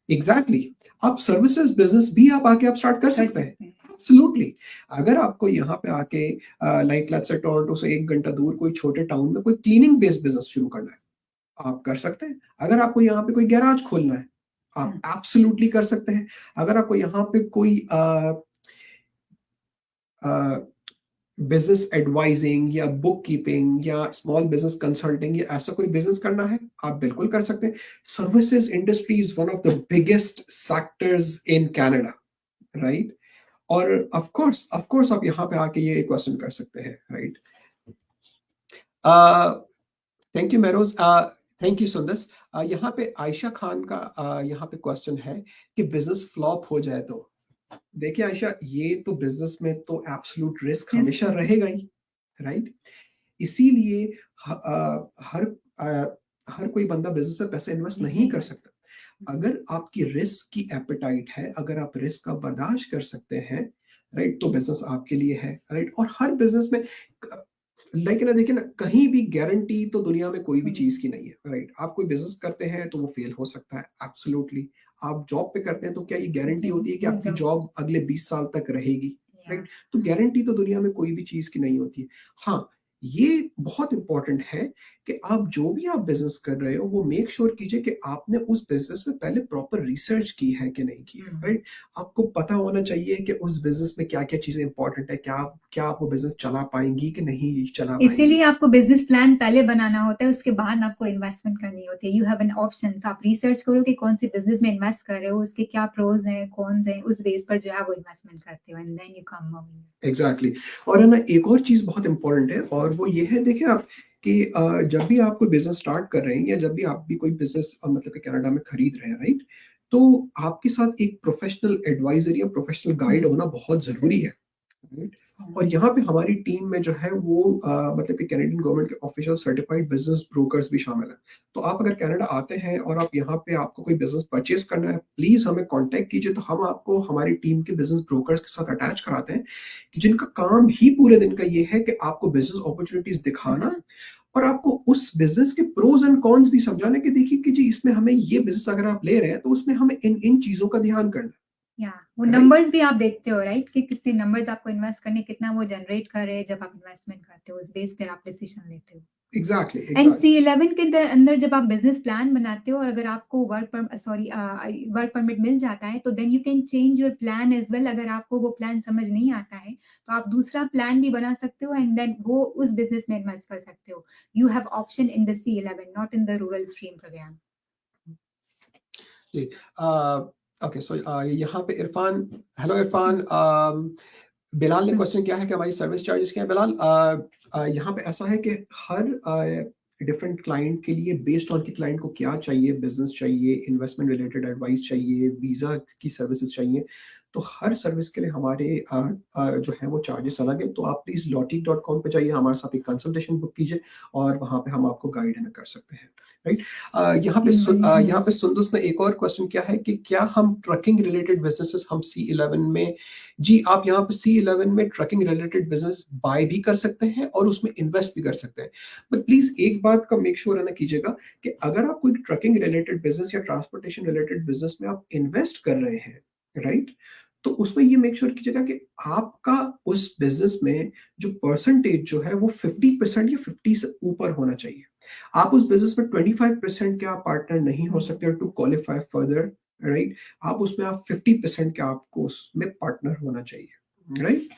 exactly, आप services business भी आप start कर सकते हैं। एब्सोल्युटली। अगर आपको यहाँ पे आके लाइक लेट्स से टोरंटो से 1 घंटा दूर कोई छोटे टाउन में कोई क्लीनिंग बेस्ड बिजनेस शुरू करना है, आप कर सकते हैं। अगर आपको यहाँ पे कोई गैराज खोलना है, आप एब्सोल्युटली कर सकते हैं। अगर आपको यहाँ पे कोई बिजनेस एडवाइजिंग या बुक कीपिंग या स्मॉल बिजनेस कंसल्टिंग या ऐसा कोई बिजनेस करना है, आप बिल्कुल कर सकते हैं। Services industry is one of the biggest sectors in Canada, right? और ऑफ कोर्स आप यहाँ पे आके ये क्वेश्चन कर सकते हैं, right? Thank you Mehroz, thank you Sundus. यहाँ पे आयशा खान का यहाँ पे क्वेश्चन है कि बिजनेस फ्लॉप हो जाए तो। देखिए आयशा, ये तो बिजनेस में तो एब्सोल्यूट रिस्क हमेशा रहेगा ही, राइट? इसीलिए हर कोई बंदा बिजनेस में पैसे इन्वेस्ट नहीं कर सकता। अगर आपकी रिस्क की एपेटाइट है, अगर आप रिस्क का बर्दाश्त कर सकते हैं, राइट, तो बिजनेस आपके लिए है, राइट? और हर बिजनेस में लेकिन देखिए ना, कहीं भी गारंटी तो दुनिया में कोई भी चीज की नहीं है, राइट? आप कोई बिजनेस करते हैं तो वो फेल हो सकता है, एब्सोल्युटली। आप जॉब पे करते हैं तो क्या ये गारंटी होती है कि आपकी जॉब अगले 20 साल तक रहेगी, राइट? तो गारंटी तो दुनिया में कोई भी चीज की नहीं होती है। हाँ, ये बहुत इंपॉर्टेंट है कि आप जो भी आप बिजनेस कर रहे हो, वो मेक श्योर कीजिए कि आपने उस बिजनेस में पहले प्रॉपर रिसर्च की है कि नहीं की है, राइट? आपको पता होना चाहिए कि उस बिजनेस में क्या क्या चीजें इंपॉर्टेंट है, क्या आप वो बिजनेस चला पाएंगी कि नहीं चला पाएंगी। इसीलिए आपको बिजनेस प्लान पहले बनाना होता है, उसके बाद आपको इन्वेस्टमेंट करनी होती है। यू हैव एन ऑप्शन, तो आप रिसर्च करो कि कौन सी बिजनेस में इन्वेस्ट कर रहे हो, उसके क्या प्रोज हैं, कौन से, उस बेस पर जो है वो इन्वेस्टमेंट करते हो, and then you come up. Exactly. और है ना, एक और चीज बहुत इंपॉर्टेंट है, और वो ये है, देखिए आप कि जब भी आप कोई बिजनेस स्टार्ट कर रहे हैं या जब भी आप भी कोई बिजनेस मतलब कि कनाडा में खरीद रहे हैं, राइट, तो आपके साथ एक प्रोफेशनल एडवाइजर या प्रोफेशनल गाइड होना बहुत जरूरी है, राइट? और यहाँ पे हमारी टीम में जो है वो मतलब कि कैनेडियन गवर्नमेंट के ऑफिशियल सर्टिफाइड बिजनेस ब्रोकर्स भी शामिल है। तो आप अगर कनाडा आते हैं और आप यहाँ पे आपको कोई बिजनेस परचेज करना है, प्लीज हमें कांटेक्ट कीजिए, तो हम आपको हमारी टीम के बिजनेस ब्रोकर्स के साथ अटैच कराते हैं, कि जिनका काम ही पूरे दिन का ये है कि आपको बिजनेस अपॉर्चुनिटीज दिखाना और आपको उस बिजनेस के प्रोज एंड कॉन्स भी समझाना, कि देखिए कि जी इसमें हमें ये बिजनेस अगर आप ले रहे हैं तो उसमें हमें इन इन चीजों का ध्यान करना है। या वो नंबर्स भी आप देखते हो, राइट, कि कितने नंबर्स आपको इन्वेस्ट करने, कितना वो जनरेट कर रहे हैं। जब आप इन्वेस्टमेंट करते हो, उस बेस पर आप डिसीजन लेते हो। एग्जैक्टली। एंड C11 के अंदर जब आप बिजनेस प्लान बनाते हो और अगर आपको वर्क परमिट मिल जाता है, तो then you can change your plan as well. अगर आपको वो प्लान समझ नहीं आता है, तो आप दूसरा प्लान भी बना सकते हो एंड देन वो उस बिजनेस में इन्वेस्ट कर सकते हो। You have option in the C11, not in the rural stream program. जी, ओके, सो यहाँ पे इरफान, हेलो इरफान, बिलाल ने क्वेश्चन किया है कि हमारी सर्विस चार्जेस क्या है। बिलाल, यहाँ पे ऐसा है कि हर डिफरेंट क्लाइंट के लिए बेस्ड ऑन कि क्लाइंट को क्या चाहिए, बिजनेस चाहिए, इन्वेस्टमेंट रिलेटेड एडवाइस चाहिए, वीजा की सर्विसेज चाहिए, तो हर सर्विस के लिए हमारे जो है वो चार्जेस अलग है। तो आप प्लीज lotic.com पे जाइए, हमारे साथ एक कंसल्टेशन बुक कीजिए और वहाँ पे हम आपको गाइड कर सकते हैं, राइट? यहाँ पे सुंदस ने एक और क्वेश्चन किया है कि क्या हम ट्रकिंग रिलेटेड बिजनेसेस हम C11 में, जी आप यहाँ पे C11 में ट्रकिंग रिलेटेड बिजनेस बाय भी कर सकते हैं और उसमें इन्वेस्ट भी कर सकते हैं। बट प्लीज एक बात का मेक श्योर ना कीजिएगा कि अगर आप कोई ट्रकिंग रिलेटेड बिजनेस या ट्रांसपोर्टेशन रिलेटेड बिजनेस में आप इन्वेस्ट कर रहे हैं, राइट, तो उसमें ये मेक श्योर कीजिएगा कि आपका उस बिजनेस में जो परसेंटेज जो है वो 50% या 50 से ऊपर होना चाहिए। आप उस बिजनेस में 25% के आप पार्टनर नहीं हो सकते टू क्वालिफाई फर्दर, राइट? आप उसमें आप 50% के आपको उसमें पार्टनर होना चाहिए, राइट?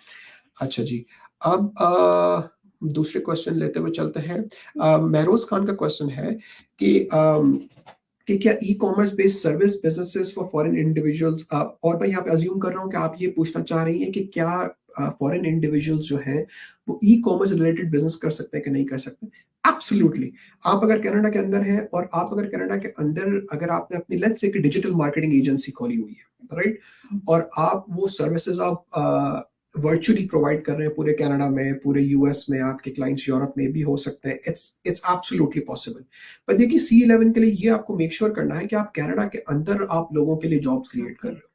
अच्छा जी, अब दूसरे क्वेश्चन लेते हुए चलते हैं। महरोज खान का क्वेश्चन है कि क्या e-commerce based service businesses for foreign individuals, और मैं यहाँ पे अज़्यूम कर रहा हूँ कि आप ये पूछना चाह रही हैं कि क्या फॉरेन इंडिविजुअल्स जो हैं, वो ई-कॉमर्स रिलेटेड बिज़नेस कर सकते हैं कि नहीं कर सकते? एब्सोल्युटली। आप अगर कनाडा के अंदर हैं और आप अगर कनाडा के अंदर अगर आपने अपनी लेट्स से कि डिजिटल मार्केटिंग एजेंसी खोली हुई है, राइट? और आप वो सर्विसेज़ आप वर्चुअली प्रोवाइड कर रहे हैं पूरे कनाडा में, पूरे यूएस में, आपके क्लाइंट्स यूरोप में भी हो सकते हैं। It's absolutely possible. पर देखिए, C11 के लिए ये आपको मेक श्योर करना है कि आप कनाडा के अंदर आप लोगों के लिए जॉब्स क्रिएट कर ओके। रहे हो।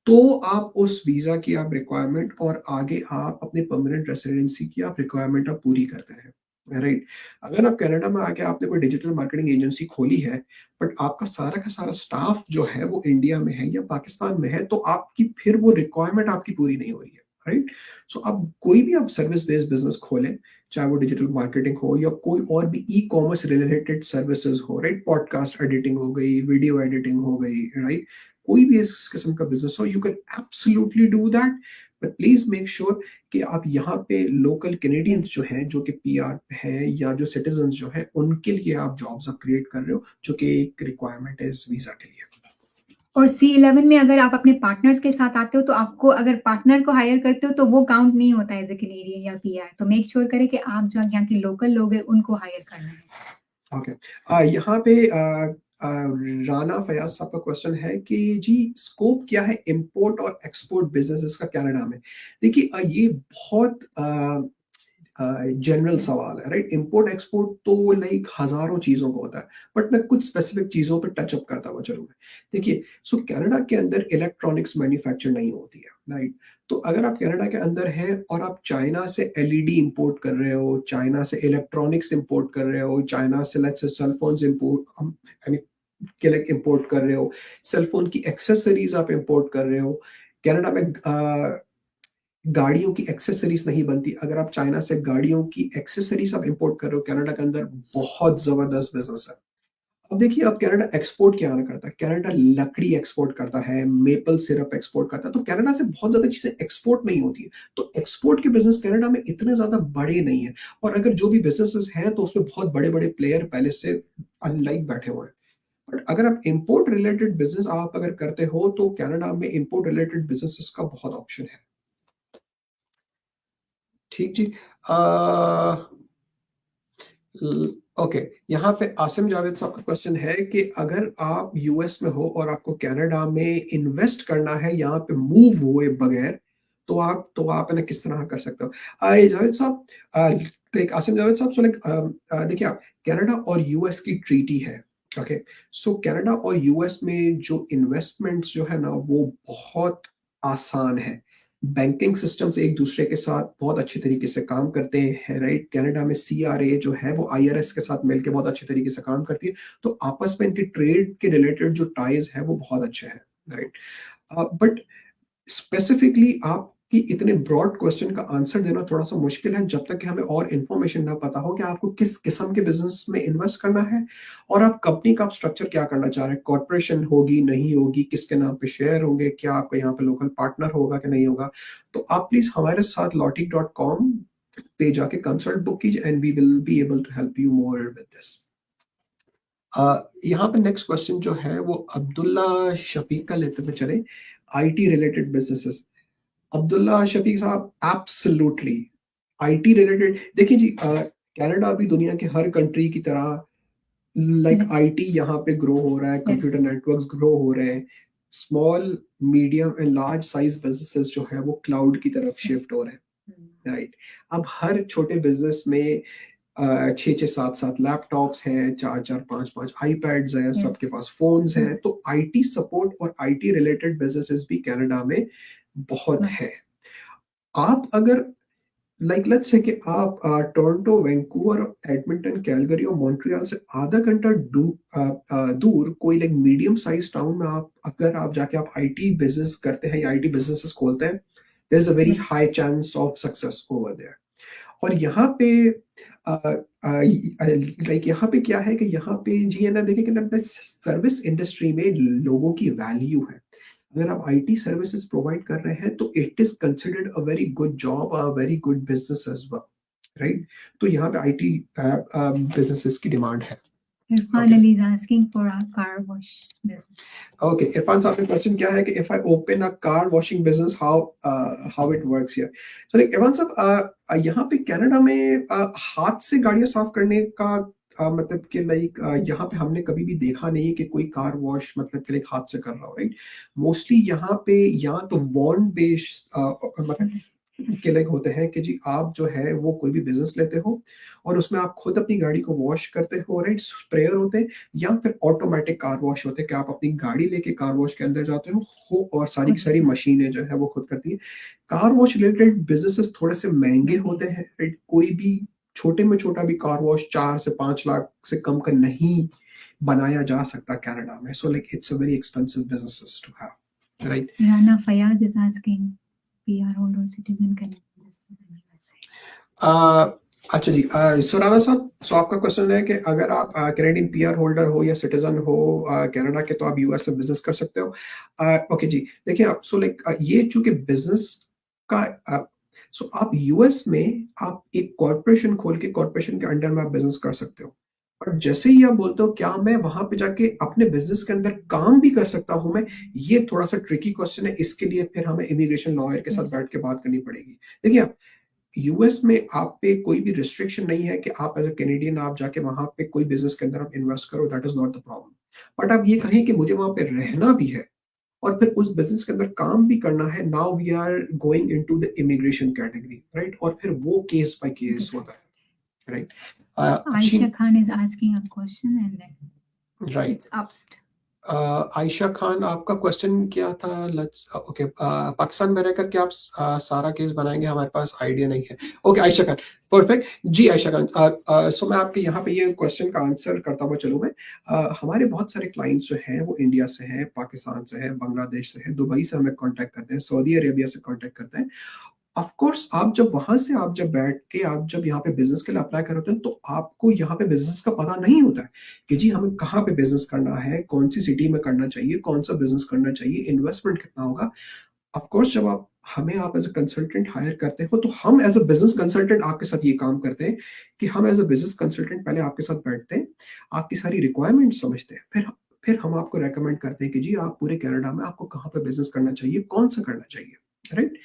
तो आप उस वीज़ा की आप रिक्वायरमेंट और आगे आप अपने परमानेंट रेसिडेंसी की आप रिक्वायरमेंट आप पूरी करते हैं, राइट? अगर आप कनाडा में आके आपने कोई डिजिटल मार्केटिंग एजेंसी खोली है, बट आपका सारा का सारा स्टाफ जो है वो इंडिया में है या पाकिस्तान में है, तो आपकी फिर वो रिक्वायरमेंट आपकी पूरी नहीं हो रही है, राइट? सो अब कोई भी आप सर्विस बेस्ड बिज़नेस खोलें, चाहे वो डिजिटल मार्केटिंग हो या कोई और भी ई-कॉमर्स रिलेटेड सर्विसेज़ हो, राइट? पॉडकास्ट एडिटिंग हो गई, वीडियो एडिटिंग हो गई, राइट? कोई भी इस किस्म का बिज़नेस हो, you can absolutely do that, but please make sure कि आप यहाँ पे लोकल कैनेडियंस जो हैं, जो कि पीआर हैं या जो सिटिज़न्स जो हैं, उनके लिए आप जॉब्स आप क्रिएट कर रहे हो, जो कि एक रिक्वायरमेंट है इस वीज़ा के लिए। और C11 में अगर आप अपने पार्टनर्स के साथ आते हो, तो आपको अगर पार्टनर को हायर करते हो, तो वो काउंट नहीं होता एज़ अ कैनेडियन या पीआर। तो मेक श्योर करें कि आप जो यहाँ के लोकल लोग हैं, उनको हायर करना है। ओके। यहाँ पे राना फयाज साहब का क्वेश्चन है कि जी, स्कोप क्या है इंपोर्ट और एक्सपोर्ट बिजनेसेस का कनाडा में? देखिए, ये बहुत जनरल सवाल है, राइट? इंपोर्ट एक्सपोर्ट तो लाइक हजारों चीजों का होता है, बट मैं कुछ स्पेसिफिक चीजों पर टच अप करता हुआ चलूंगा। देखिए, सो कनाडा के अंदर इलेक्ट्रॉनिक्स मैन्युफैक्चर नहीं होती है, राइट? तो अगर आप कनाडा के अंदर हैं और आप चाइना से एलईडी इंपोर्ट कर रहे हो, चाइना से इलेक्ट्रॉनिक्स इंपोर्ट कर रहे हो, चाइना से let's say cell phones import के लिए इंपोर्ट कर रहे हो, सेल फोन की एक्सेसरीज आप इंपोर्ट कर रहे हो, कनाडा में गाड़ियों की एक्सेसरीज नहीं बनती। अगर आप चाइना से गाड़ियों की एक्सेसरीज आप इंपोर्ट कर रहे हो, कनाडा के अंदर बहुत जबरदस्त बिजनेस है। अब देखिए, अब कनाडा एक्सपोर्ट क्या ना करता है? कनाडा लकड़ी एक्सपोर्ट करता है, मेपल सिरप एक्सपोर्ट करता है, तो कनाडा से बहुत ज्यादा चीजें एक्सपोर्ट नहीं होती है। तो एक्सपोर्ट के बिजनेस कनाडा में इतने ज्यादा बड़े नहीं है, और अगर जो भी बिजनेसेस हैं तो उसमें बहुत बड़े बड़े प्लेयर पहले से अनलाइक बैठे हुए हैं। बट अगर आप इंपोर्ट रिलेटेड बिजनेस आप अगर करते हो, तो कनाडा में इंपोर्ट रिलेटेड बिजनेसेस का बहुत ऑप्शन है। ठीक जी। ओके, यहाँ पे आसिम जावेद साहब का क्वेश्चन है कि अगर आप यूएस में हो और आपको कनाडा में इन्वेस्ट करना है, यहाँ पे मूव हुए बगैर, तो आप है ना किस तरह कर सकते हो? जावेद साहब, लाइक आसिम जावेद साहब, सो लाइक देखिए, आप कनाडा और यूएस की ट्रीटी है, ओके? सो कनाडा और यूएस में जो इन्वेस्टमेंट्स जो है ना, वो बहुत आसान है। बैंकिंग सिस्टम्स एक दूसरे के साथ बहुत अच्छे तरीके से काम करते हैं, राइट? कनाडा में सीआरए जो है वो आईआरएस के साथ मिलके बहुत अच्छे तरीके से काम करती है, तो आपस में इनकी ट्रेड के रिलेटेड जो टाइज है वो बहुत अच्छे हैं, राइट? बट स्पेसिफिकली आपकी इतने ब्रॉड क्वेश्चन का आंसर देना थोड़ा सा मुश्किल है, जब तक कि हमें और इन्फॉर्मेशन ना पता हो कि आपको किस किस्म के बिजनेस में इन्वेस्ट करना है, और आप कंपनी का आप स्ट्रक्चर क्या करना चाह रहे हैं। कॉर्पोरेशन होगी, नहीं होगी, किसके नाम पे शेयर होंगे, क्या आपका यहाँ पे लोकल पार्टनर होगा कि नहीं होगा? तो आप प्लीज हमारे साथ lotic.com पे जाके कंसल्ट बुक कीजिए, and we will be able to help you more with this. यहाँ पे नेक्स्ट क्वेश्चन जो है वो अब्दुल्ला शफीक का लेते हुए चले, IT related businesses. Abdullah Shafique Sahab, absolutely IT related. देखिए जी, कनाडा भी दुनिया के हर कंट्री की तरह लाइक आईटी यहाँ पे ग्रो हो रहा है, यस। कंप्यूटर नेटवर्क्स ग्रो हो रहे हैं, small medium and large size businesses जो है वो क्लाउड की तरफ शिफ्ट हो रहे हैं, राइट? अब हर छोटे बिजनेस में 6-6, 7-7 लैपटॉप्स हैं, 4-4, 5-5 आईपैड्स हैं, यस। सबके पास फ़ोन्स हैं, तो आईटी सपोर्ट और आईटी रिलेटेड बिज़नेसेस भी कनाडा में बहुत हैं। आप अगर लाइक लेट्स से कि आप टोरंटो, वैंकूवर, एडमिंटन, कैलगरी और मॉन्ट्रियल से आधा घंटा दूर कोई लाइक मीडियम साइज टाउन में आप जाके आप आईटी बिज़नेस करते हैं या आईटी बिज़नेसेस खोलते हैं, there is a very high chance of success over there. और यहाँ पे लाइक यहाँ पे क्या है कि यहाँ पे जी है ना, देखिए कि सर्विस इंडस्ट्री में लोगों की वैल्यू है। अगर आप आईटी सर्विसेज प्रोवाइड कर रहे हैं, तो it is considered a very good job, a very good business as well. Right? तो यहाँ पे आईटी बिजनेसेस की डिमांड है। Irfan Okay. Ali is asking for a car wash business. Okay, Irfan साहब का क्वेश्चन क्या है कि if I open a car washing business how it works here. So like Irfan साहब, यहाँ पे कनाडा में हाथ से गाड़ियां साफ करने का मतलब कि लाइक यहाँ पे हमने कभी भी देखा नहीं है कि कोई कार वॉश मतलब कि लाइक हाथ से कर रहा हो, राइट? मोस्टली यहाँ पे या तो वॉन बेस्ड मतलब के लाइक होते हैं कि जी आप जो है वो कोई भी बिजनेस लेते हो और उसमें आप खुद अपनी गाड़ी को वॉश करते हो, राइट? स्प्रेयर होते हैं या फिर ऑटोमेटिक कार वॉश होते हैं कि आप अपनी गाड़ी लेके कार वॉश के अंदर जाते हो और सारी की सारी मशीनें जो है वो खुद करती है। कार वॉश रिलेटेड बिजनेसेस थोड़े से महंगे होते हैं, राइट? कोई भी छोटे में छोटा भी कार वॉश 4 से 5 लाख से कम का नहीं बनाया जा सकता कनाडा में। So like it's a very expensive businesses to have, right? Rana Fayaz is asking, PR holder citizen can invest in USA. अच्छा जी, सुराना साहब, सो आपका क्वेश्चन है कि अगर आप कैनेडियन पीआर होल्डर हो या सिटीजन हो कनाडा के तो आप यूएस में बिजनेस कर सकते हो। ओके जी, देखिए आप सो लाइक ये चूंकि बिजनेस का सो आप यूएस में आप एक कॉर्पोरेशन खोल के कॉर्पोरेशन के अंडर में आप बिजनेस कर सकते हो और जैसे ही आप बोलते हो क्या मैं वहां पे जाके अपने बिजनेस के अंदर काम भी कर सकता हूं मैं, ये थोड़ा सा ट्रिकी क्वेश्चन है। इसके लिए फिर हमें इमिग्रेशन लॉयर के साथ बैठ के बात करनी पड़ेगी। देखिए आप यूएस में आप पे कोई भी रिस्ट्रिक्शन नहीं है कि आप एज अ कैनेडियन आप जाके वहां पे कोई बिजनेस के अंदर आप इन्वेस्ट करो, that is not the problem. But आप ये कहें कि मुझे वहां पे रहना भी है और फिर उस बिजनेस के अंदर काम भी करना है, now we are going into the immigration category, right? और फिर वो केस बाय केस होता है, right? Aisha Khan is asking a question and then right. it's up. Aisha Khan, आपका क्वेश्चन क्या था? लेट्स ओके, पाकिस्तान में रहकर के आप सारा केस बनाएंगे, हमारे पास आइडिया नहीं है। ओके आयशा खान, परफेक्ट जी। आयशा खान, सो मैं आपके यहाँ पे ये क्वेश्चन का आंसर करता हुआ चलूँ मैं। हमारे बहुत सारे क्लाइंट्स जो हैं वो इंडिया से हैं, पाकिस्तान से हैं, बांग्लादेश से हैं, दुबई से हमें कांटेक्ट करते हैं, सऊदी अरेबिया से कांटेक्ट करते हैं। ऑफ कोर्स आप जब वहां से आप जब बैठ के आप जब यहाँ पे बिजनेस के लिए अप्लाई कर होते हैं तो आपको यहाँ पे बिजनेस का पता नहीं होता है कि जी हमें कहाँ पे बिजनेस करना है, कौन सी सिटी में करना चाहिए, कौन सा बिजनेस करना चाहिए, इन्वेस्टमेंट कितना होगा। ऑफ कोर्स जब आप एज अ कंसल्टेंट हायर करते हो तो हम एज अ बिजनेस कंसल्टेंट आपके साथ ये काम करते हैं कि हम एज अ बिजनेस कंसल्टेंट पहले आपके साथ बैठते हैं, आपकी सारी रिक्वायरमेंट समझते हैं, फिर हम आपको रेकमेंड करते हैं कि जी आप पूरे कनाडा में आपको कहाँ पे बिजनेस करना चाहिए, कौन सा करना चाहिए, राइट?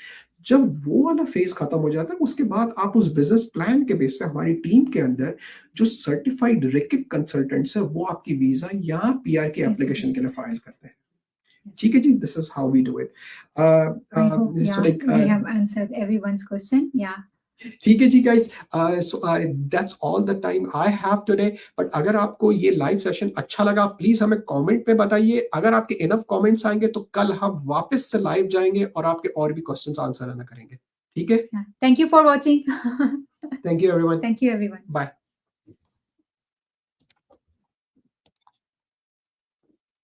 जब वो वाला फेज खत्म हो जाता है उसके बाद आप उस बिजनेस प्लान के बेस पे हमारी टीम के अंदर जो सर्टिफाइड रिकिक कंसल्टेंट्स है वो आपकी वीजा या पीआर की एप्लीकेशन के लिए फाइल करते हैं। ठीक है जी, this is how we do it. I hope we have answered everyone's question. Yeah. ठीक है जी guys, so that's all the time I have today. But अगर आपको ये लाइव सेशन अच्छा लगा प्लीज हमें कमेंट में बताइए। अगर आपके इनफ कमेंट्स आएंगे तो कल हम वापस से लाइव जाएंगे और आपके और भी क्वेश्चंस आंसर करेंगे। ठीक है, Thank you for watching. Thank you everyone, Thank you everyone. Bye.